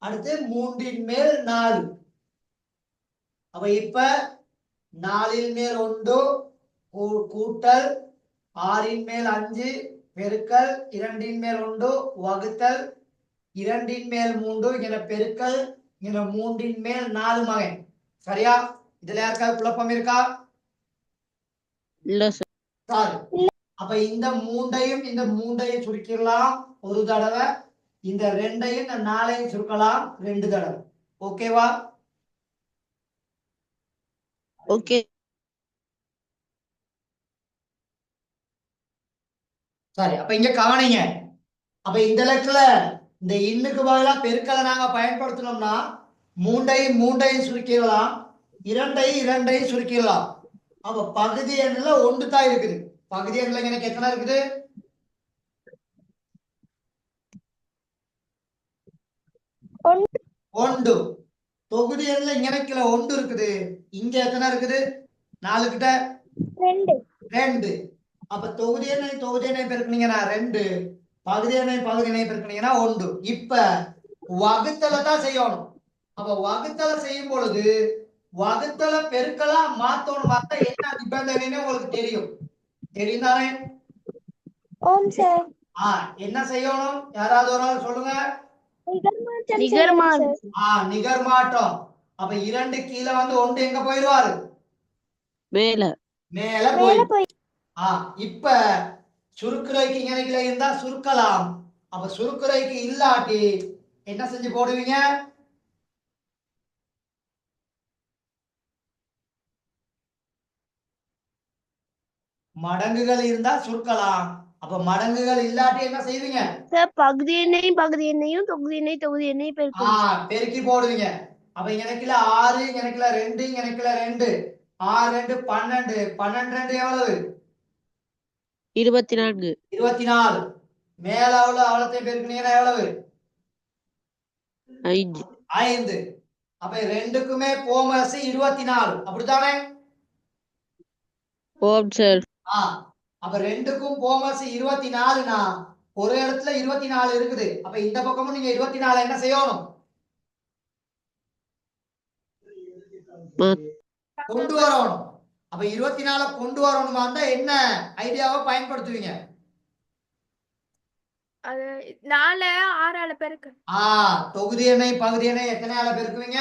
அடுத்து 3 மேல் 4. அப்ப இப்ப 4 மேல் 1 கூட்டல் 6 மேல் 5 பெருக்கல் 2 மேல் 1 வகுத்தல் 2 மேல் 3 என பெருக்கல் 3 மேல் 4 மகன். சரியா? இதுல யாருக்காவது குழப்பம் இருக்கா? இல்ல சார். சரி, அப்ப இந்த மூண்டையும் சுருக்கிடலாம் ஒரு தடவை. இந்த 2ஐயும் இந்த 4ஐயும் சுருக்கலாம் 2 தடவை. ஓகேவா? ஓகே. சரி, அப்ப இங்க கவனிங்க. அப்ப இந்த இடத்துல இந்த இன்னுக்கு பதிலா பெருக்கலை நாங்க பயன்படுத்தணும்னா 3ஐயும் சுருக்கிடலாம், 2ஐயும் சுருக்கிடலாம். அப்ப பகுதி எண்ணுல 1 தான் இருக்குது. பகுதி எண்ணுல எனக்கு எத்தனை இருக்குது? 1. தொகுதி எண்ணுல இங்க 1 இருக்குது. இங்க எத்தனை இருக்குது? 4 கிட்ட 2. அப்ப தொகுதி எண்ணை பெருக்கினீங்கன்னா 2, பகுதி எண்ணை பெருக்கினீங்கன்னா 1. இப்ப வகுத்தலை தான் செய்யணும். அப்ப வகுத்தலை செய்யும் பொழுது வகுத்தலை பெருக்கலா மாத்தணும். பார்த்தா என்ன நிபந்தனைன்னு உங்களுக்கு தெரியும் தானே? என்ன செய்யணும்? யாராவது ஒரு ஆள் சொல்லுங்க. நிகர்மாற்றம். அப்ப 2 கீழே வந்து 1 எங்க போயிடுவாரு? மேல போய். இப்ப சுருக்குறைக்கு இணைகளை இருந்தா சுருக்கலாம். அப்ப சுருக்குறைக்கு இல்லாட்டி என்ன செஞ்சு போடுவீங்க? மடங்குகள் இருந்தா சுருக்கலாம். அப்ப மடங்குகள் இல்லாட்டி என்ன செய்வீங்க? சார் பகுதி எண்ணையும் தொகுதி எண்ணையும் பெருக்கணும். பெருக்கி போடுவீங்க. அப்ப இங்கனக்குல 6, இங்கனக்குல 2, இங்கனக்குல 2. 6 2 12. 12 2 எவ்வளவு? 24. 24. மேல அவ்வளத்தையும் பெருக்கினீங்கன்னா எவ்வளவு? 5. 5. அப்ப ரெண்டுக்குமே போமஸ் 24. அப்படித்தானே? ஓம் சார். அப்ப ரெண்டுக்கும் போமஸ் 24னா ஒரு இடத்துல 24 இருக்குது. அப்ப இந்த பக்கமும் நீங்க 24 என்ன செய்யணும்? கொண்டு வரணும். அப்ப 24 கொண்டு வரணுமா இருந்தா என்ன ஐடியாவை பயன்படுத்துவீங்க? அது 4 6ஆல பெருக்கு. தொகுதி எண்ணை பகுதி எண்ணை எத்தனையால பெருக்குவீங்க?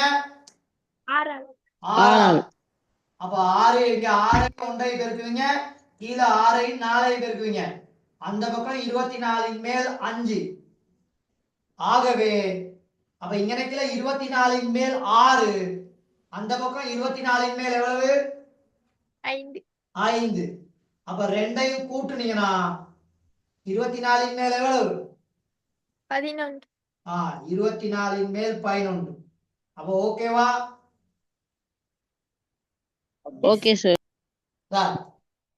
6ஆல. 6. அப்ப 6 இங்க 6 ஒன்றை பெருக்குவீங்க, கீழே 6 4 பெருக்குவீங்க. அந்த பக்கம் 24 மேல் 5. ஆகவே அப்ப இங்கனக்குல 24 மேல் 6, அந்த பக்கம் 24 மேல் எவ்வளவு? 5. 5. அப்ப ரெண்டையும் கூட்டுனீங்கன்னா 24 மேல் எவ்வளவு? 11. 24 மேல் 11. அப்ப ஓகேவா? Okay sir.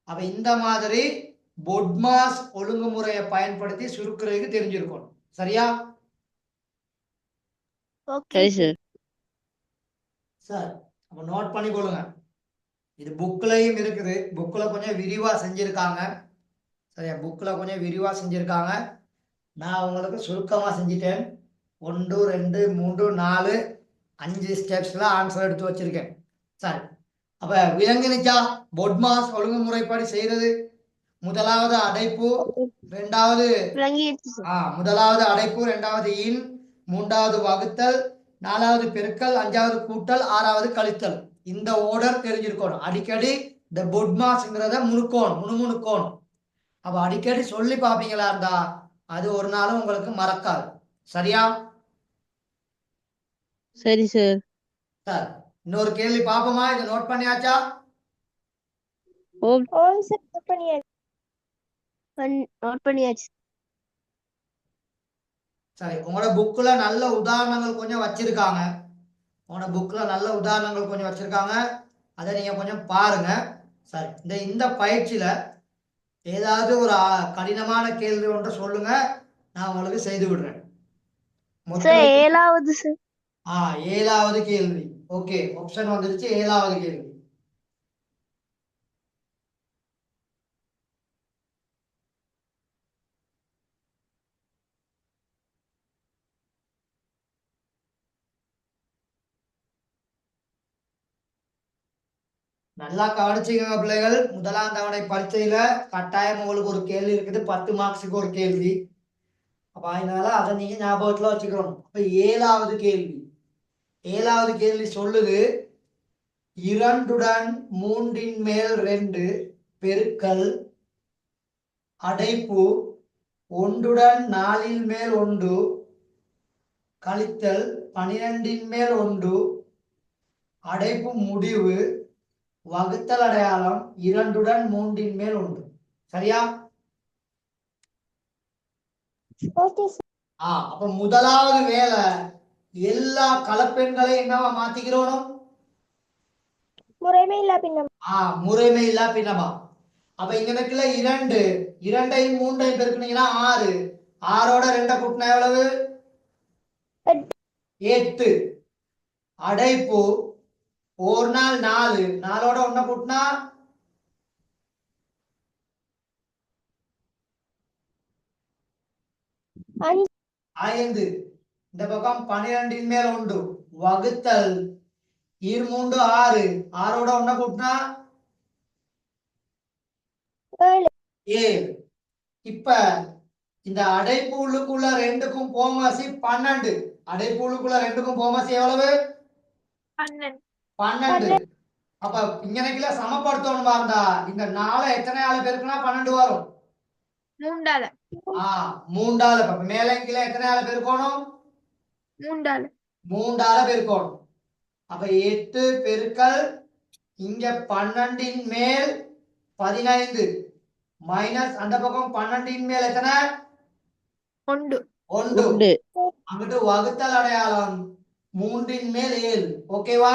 அப்ப இந்த மாதிரி பொட்மாஸ் ஒழுங்குமுறையை பயன்படுத்தி சுருக்குறதுக்கு தெரிஞ்சிருக்கணும். சரியா? ஓகே சரி சார். சார் அப்ப நோட் பண்ணிக்கொள்ளுங்க. இது புக்லயும் இருக்குது. புக்ல கொஞ்சம் விரிவா செஞ்சிருக்காங்க. சரியா? புக்ல கொஞ்சம் விரிவா செஞ்சிருக்காங்க. நான் உங்களுக்கு சுருக்கமா செஞ்சிட்டேன். 1 2 3 4 5 ஸ்டெப்ஸ்ல ஆன்சர் எடுத்து வச்சிருக்கேன். சரி, அப்ப விளங்குனுச்சா பொட்மாஸ் ஒழுங்குமுறைப்படி செய்யறது? முதலாவது அடைப்பு, இரண்டாவது விளங்கிடுச்சு சார். முதலாவது அடைப்பு, இரண்டாவது இன், மூன்றாவது வகுத்தல், நாலாவது பெருக்கல், அஞ்சாவது கூட்டல், ஆறாவது கழித்தல். இந்த ஓர்டர் தெரிஞ்சிருக்கணும். அடிக்கடி இந்த பொட்மாஸ்ங்கிறத முணுமுணுக்கோணும். அப்ப அடிக்கடி சொல்லி பாப்பீங்களா இருந்தா அது ஒரு நாளும் உங்களுக்கு மறக்காது. சரியா? சரி சார். சார் இன்னொரு கேள்வி பாப்போமா? இதை நோட் பண்ணியாச்சா? ஓம் சார் நோட் பண்ணியாச்சு. சரி, உங்களோட புக்ல நல்ல உதாரணங்கள் கொஞ்சம் வச்சிருக்காங்க. உங்களோட புக்ல நல்ல உதாரணங்கள் கொஞ்சம் வச்சிருக்காங்க. அதை நீங்க கொஞ்சம் பாருங்க. சரி, இந்த பயிற்சியில ஏதாவது ஒரு கடினமான கேள்வி ஒன்று சொல்லுங்க, நான் உங்களுக்கு செய்து விடுறேன். சார் 7வது சார். 7வது கேள்வி. ஓகே, ஆப்ஷன் வந்துருச்சு. 7வது கேள்வி. நல்லா கவனிச்சுக்கோங்க பிள்ளைகள். முதலாம் தவணை பரீட்சையில கட்டாயம் உங்களுக்கு ஒரு கேள்வி இருக்குது. 10 மார்க்ஸுக்கு ஒரு கேள்வி. அப்ப அதனால அதை நீங்க ஞாபகத்துல வச்சுக்கணும். அப்ப 7வது கேள்வி. 7வது கேள்வி சொல்லுது, 2 3 மேல் 2 பெருக்கல் அடைப்பு 1 4 மேல் 1 கழித்தல் 12 மேல் 1 அடைப்பு முடிவு வகுத்தல் அடையாளம் 2 3 மேல் 1. சரியா? Okay sir. அப்ப முதலாவது வேலை எல்லா கலப்பெண்களையும் என்னவா மாத்திக்கிறோம்? முறைமை இல்லா பின்னம். முறைமை இல்லா பின்னமா. அப்ப இங்க இருக்குல்ல 2, 2ஐயும் 3ஐயும் பெருக்குனீங்கன்னா 6. 6ஓட 2 கூட்டினா எவ்வளவு? 8. அடைப்பு 1 நாள் 4, 4ஓட 1 கூட்டினா 5. இந்த பக்கம் 12 மேல் 1 வகுத்தல் 2 3 6, 6ஓட 1 கூட்டினா 7. இப்ப இந்த அடைப்பு உள்ளுக்குள்ள ரெண்டுக்கும் போமசி 12. அடைப்பு உள்ளுக்குள்ள ரெண்டுக்கும் போமசி எவ்வளவு? 12. அப்ப இங்கனக்குள்ள சமப்படுத்தணும் பாருந்தா இந்த 4 எத்தனை ஆளு பெருக்குனா 12 வரும்? 3ஆல. 3ஆல. அப்ப மேல கீழே எத்தனை ஆளு பெருக்கணும்? 3ஆல. 3ஆல பெருக்கணும். அப்ப 8 பெருக்கல் இங்க 12 மேல் 15 மைனஸ் அந்த பக்கம் 12 மேல் எத்தனை ஒன்று 1 உண்டு அங்கிட்டு வகுத்தல் அடையாளம் 3 மேல் 7 ஓகேவா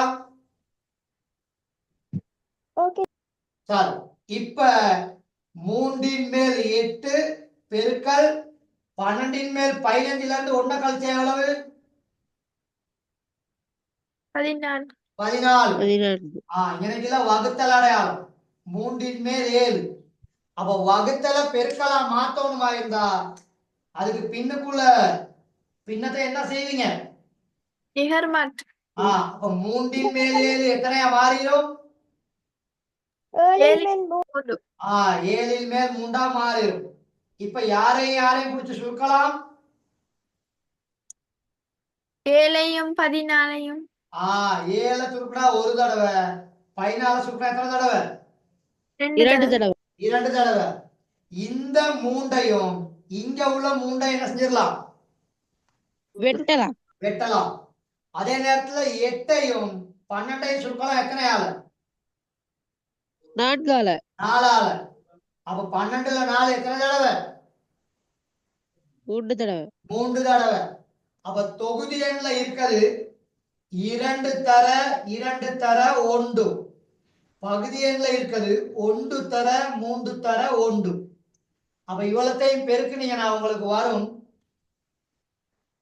சரி இப்ப 3 மேல் 8 பெருக்கல் 12 மேல் 15ல இருந்து 1 கழிச்சா எவ்வளவு 14 14 14 எனக்குல வகுத்தல் அடையாளம் 3 மேல் 7 அப்ப வகுத்தல பெருக்கலா மாத்தணுமா இருந்தா அதுக்கு பின்னுக்குள்ள பின்னத்தை என்ன செய்வீங்க நிகர்மாற்று அப்ப 3 மேல் 7 எத்தனையா மாறிடும் 7 3 7 மேல் 3 மாறிடும் இப்ப யாரையும் பிடிச்சு சுருக்கலாம் 7ஐயும் 14ஐயும் 7 சுருக்கினா ஒரு தடவை 14 சுருக்கினா எத்தனை தடவை 2 2 தடவை தடவை 2 தடவை இந்த மூண்டையும் இங்க உள்ள மூண்டை என்ன செஞ்சிடலாம் வெட்டலாம் வெட்டலாம் அதே நேரத்துல 8ஐயும் 12ஐயும் சுருக்கலாம் எத்தனையால 4 4ஆல அப்ப 12ல 4 எத்தனை தடவை 3 தடவை 3 தடவை அப்ப தொகுதி எண்ல இருக்கிறது 2 தர 2 தர 1 பகுதி எண்ல இருக்குது 1 தர 3 தர 1 அப்ப இவ்வளத்தையும் பெருக்குனீங்கன்னா உங்களுக்கு வரும்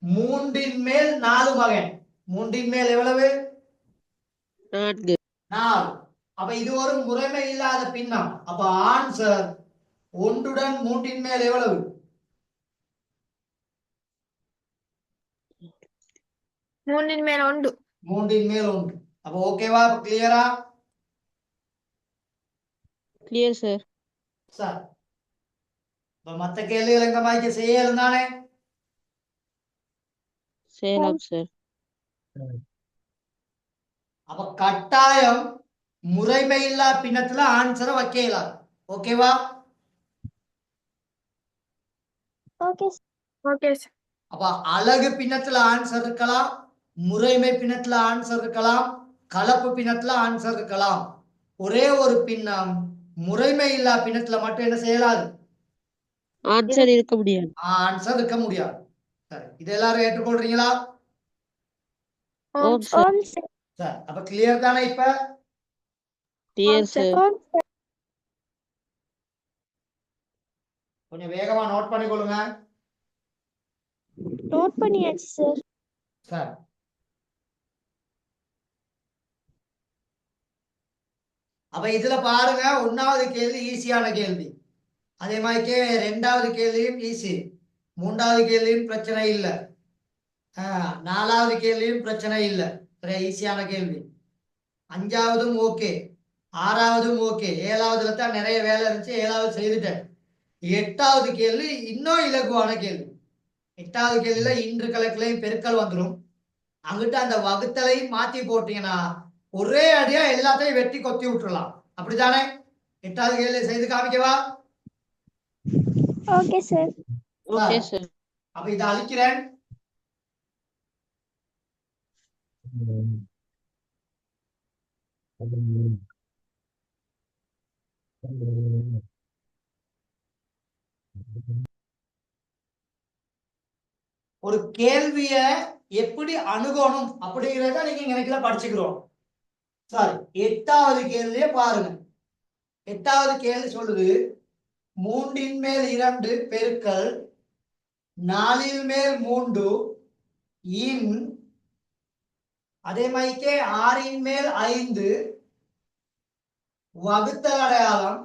3 மேல் 4 மகன் 3 மேல் எவ்வளவு 4 4 அப்ப இது ஒரு முறைமை இல்லாத பின்னம் அப்ப ஆன்சர் 1 3 மேல் எவ்வளவு 3 மேல் 1 3 மேல் 1 அப்ப ஓகேவா கிளியரா கிளியர் சார் சார் இப்ப மத்த கேள்விகள் எங்க மாதிரி செய்யலும் தானே செய்யலாம் சார் அப்ப கட்டாயம் முறைமை இல்லா பின்னத்துல ஆன்சரை வைக்கலாம் ஓகேவா ஓகே சார் அப்ப அழகு பின்னத்துல ஆன்சர் இருக்கலாம் முறைமை பின்னத்துல ஆன்சர் இருக்கலாம் கலப்பு பின்னத்துல ஆன்சர் இருக்கலாம் ஒரே ஒரு பின்னம் முறைமை இல்லா பின்னத்துல மட்டும் என்ன செய்யலாது ஆன்சர் இருக்க முடியாது ஆன்சர் இருக்க முடியாது சரி இது எல்லாரும் ஏற்றுக்கொள்றீங்களா ஓம் சார் சரி அப்ப கிளியர் தானே இப்ப கிளியர் சார் கொஞ்சம் வேகமா நோட் பண்ணிக்கொள்ளுங்க நோட் பண்ணியாச்சு சார் சரி அப்ப இதுல பாருங்க 1வது கேள்வி ஈஸியான கேள்வி அதே மாதிரி 2வது கேள்வியும் ஈஸி 3வது கேள்வியும் பிரச்சனை இல்லை 4வது கேள்வியும் பிரச்சனை இல்லை ஈஸியான கேள்வி 5வதும் ஓகே 6வதும் ஓகே 7வதுல தான் நிறைய வேலை இருந்துச்சு 7வது செய்துட்டேன் 8வது கேள்வி இன்னும் இலகுவான கேள்வி 8வது கேள்வியில இன்று கலக்கலையும் பெருக்கல் வந்துடும் அங்கிட்ட அந்த வகுத்தலையும் மாத்தி போட்டீங்கன்னா ஒரே அடியா எல்லாத்தையும் வெட்டி கொத்தி விட்டுறலாம் அப்படித்தானே 8வது கேள்வி செய்து காமிக்கவா ஓகே சார் ஓகே சார் அப்ப இதை அழிக்கிறேன் ஒரு கேள்விய எப்படி அணுகணும் அப்படிங்கிறத நீங்க நினைக்கல படிச்சுக்கிறோம் சாரி 8வது கேள்வியே பாருங்க 8வது கேள்வி சொல்லுது 3 மேல் 2 பெருக்கல் 4 மேல் 3 இன் அதே மாதிரி 6 மேல் 5 வகுத்தல் அடையாளம்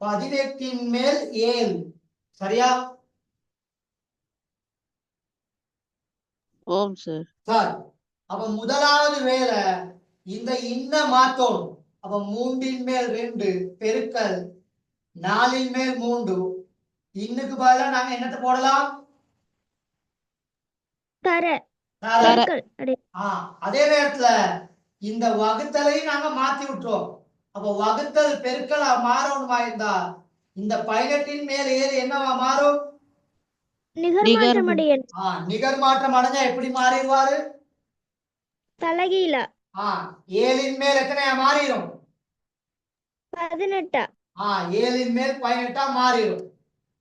18 மேல் 7 சரியா ஓம் சார் சார் அப்ப முதலாவது வேலை இந்த இன்ன மாத்தோம் அப்ப 3 மேல் 2 பெருக்கல் 4 மேல் 3 இன்னுக்கு பதிலா நாங்க என்னத்தை போடலாம் தர தர. பெருக்கல் அதே நேரத்துல இந்த வகுத்தலையும் நாங்க மாத்தி விட்டுறோம் அப்ப வகுத்தல் பெருக்கல் மாறணுமா இருந்தா இந்த 18 மேல் 7 என்னவா மாறும் நிகர்மாற்றம் அடைய நிகர் மாற்றம் அடைஞ்சா எப்படி மாறிடுவாரு தலைகீழ 7 மேல் எத்தனையா மாறிடும் 18 7 மேல் 18 மாறிடும்.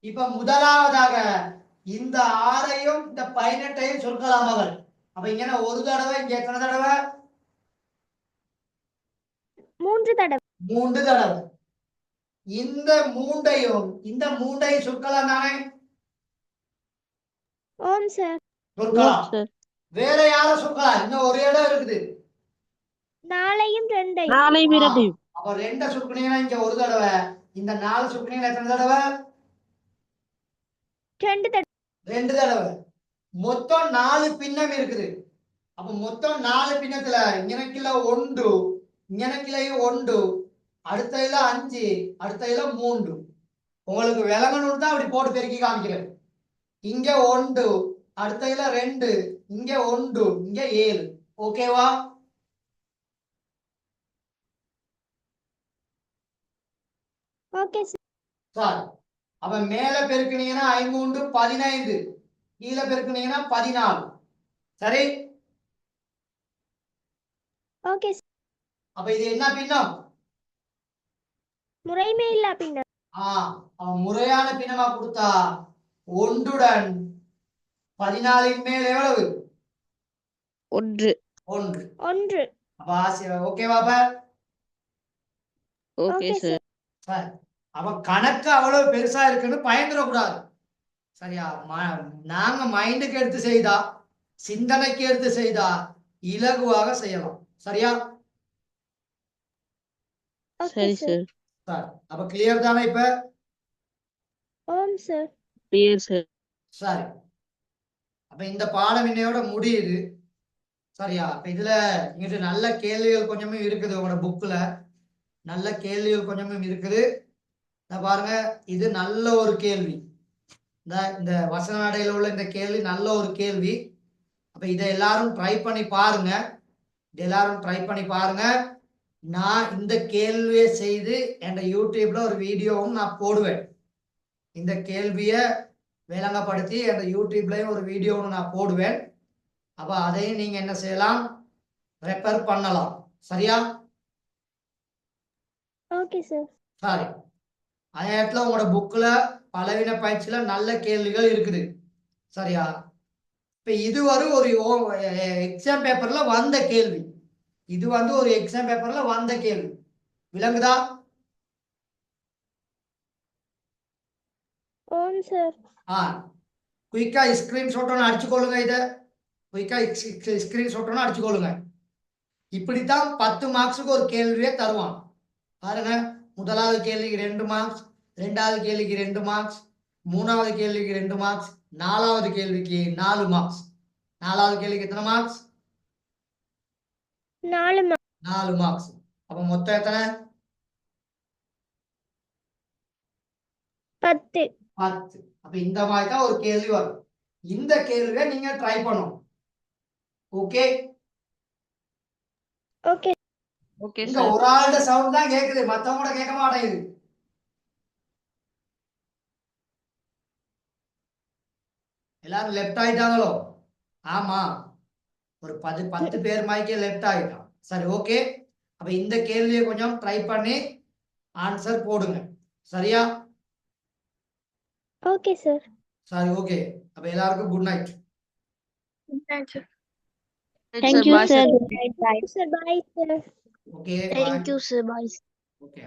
இப்ப முதலாவதாக இந்த 6ஐயும் இந்த 18ஐயும் சொற்கலாம் மகள். அப்ப இங்க ஒரு தடவை, இங்க எத்தனை தடவை? 3 தடவை. 3 தடவை. இந்த 3ஐயும் சொற்கலாம் தானே? ஓம் சார். சொற்கலாம். சார் வேற யார சொற்கலாம்? இன்னும் ஒரு இடம் இருக்குது. 4ஐயும் 2ஐயும். 4ஐயும் 2ஐயும். அப்ப 2 சுருக்குனீங்கன்னா இங்க ஒரு தடவை, இந்த 4 சுருக்குனீங்கன்னா எத்தனை தடவை? 2 தடவை. 2 தடவை. மொத்தம் 4 பின்னம் இருக்குது. அப்ப மொத்தம் 4 பின்னத்துல இங்கனக்கில 1, இங்கனக்கிலையும் 1, அடுத்ததுல 5, அடுத்ததுல 3. உங்களுக்கு விளங்கணும் தான் அப்படி போட்டு பெருக்கி காமிக்கிறேன். இங்க 1, அடுத்ததுல 2, இங்க 1, இங்க 7. ஓகேவா? Okay sir. சார் அப்ப மேல பெருக்குனீங்கன்னா 5 15, கீழே பெருக்குனீங்கன்னா 14. சரி? Okay sir. அப்ப இது என்ன பின்னம்? முறைமை இல்லா பின்னம். அவன் முறையான பின்னமா கொடுத்தா 1உடன் 14 மேல் எவ்வளவு? 1. 1. அப்ப ஓகேவா? Okay sir. சார் அப்ப கணக்கு அவ்வளவு பெருசா இருக்குன்னு பயந்துடக்கூடாது. சரியா? நாங்க மைண்டுக்கு எடுத்து செய்தா, சிந்தனைக்கு எடுத்து செய்தா இலகுவாக செய்யலாம். சரியா? சரி சார். சார் அப்ப கிளியர் தானே இப்ப? ஓம் சார். Clear sir. சரி. அப்ப இந்த பாடம் இன்னையோட முடியுது. சரியா? அப்ப இதுல இங்கிட்டு நல்ல கேள்விகள் கொஞ்சமும் இருக்குது. உங்களோட புக்ல நல்ல கேள்விகள் கொஞ்சமும் இருக்குது. பாருங்க, இது நல்ல ஒரு கேள்வி. இந்த வசன நடையில உள்ள இந்த கேள்வி நல்ல ஒரு கேள்வி. அப்ப இதை எல்லாரும் ட்ரை பண்ணி பாருங்க. நான் இந்த கேள்வியை செய்து என் யூடியூப்ல ஒரு வீடியோவும் நான் போடுவேன். இந்த கேள்வியை விளங்கப்படுத்தி என் யூடியூப்லயும் ஒரு வீடியோவும் நான் போடுவேன். அப்ப அதையும் நீங்க என்ன செய்யலாம்? ரெஃபர் பண்ணலாம். சரியா? Okay sir. சரி. அதே இடத்துல உங்களோட புக்ல பலவீன பயிற்சியில நல்ல கேள்விகள் இருக்குது. சரியா? இப்ப இது ஒரு எக்ஸாம் பேப்பர்ல வந்த கேள்வி. இது ஒரு எக்ஸாம் பேப்பர்ல வந்த கேள்வி. விளங்குதா? ஓம் சார். குயிக்கா ஸ்கிரீன்ஷாட் ஒன்று அடிச்சுக்கொள்ளுங்க. இதை குயிக்கா ஸ்கிரீன்ஷாட் ஒன்று அடிச்சுக்கொள்ளுங்க. இப்படித்தான் 10 மார்க்ஸுக்கு ஒரு கேள்வியே தருவான். பாருங்க, முதலாவது கேள்விக்கு 2 மார்க்ஸ், 2வது கேள்விக்கு 2 மார்க்ஸ், 3வது கேள்விக்கு 2 மார்க்ஸ், 4வது கேள்விக்கு 4 மார்க்ஸ். 4வது கேள்விக்கு எத்தனை மார்க்ஸ்? 4 மார்க்ஸ். அப்ப மொத்தம் எத்தனை? 10. அப்ப இந்த மாதிரி தான் ஒரு கேள்வி வரும். இந்த கேள்வியை நீங்க ட்ரை பண்ணணும். ஓகே? ஓகே. ஓகே இங்க சார். ஒரு ஆளோட சவுண்ட் தான் கேக்குது, மத்தவங்க கேட்க மாட்டேங்குது. எல்லாரும் லெஃப்ட் ஆயிட்டாங்களோ? ஆமா, ஒரு 10 பேர் மைக்கே லெஃப்ட் ஆயிட்டான். சரி, ஓகே. அப்ப இந்த கேள்வியை கொஞ்சம் ட்ரை பண்ணி ஆன்சர் போடுங்க. சரியா? Okay sir. சரி, ஓகே. அப்ப எல்லாருக்கும் good night. Thank you sir. Bye sir. Okay, Thank you sir. Bye. Okay.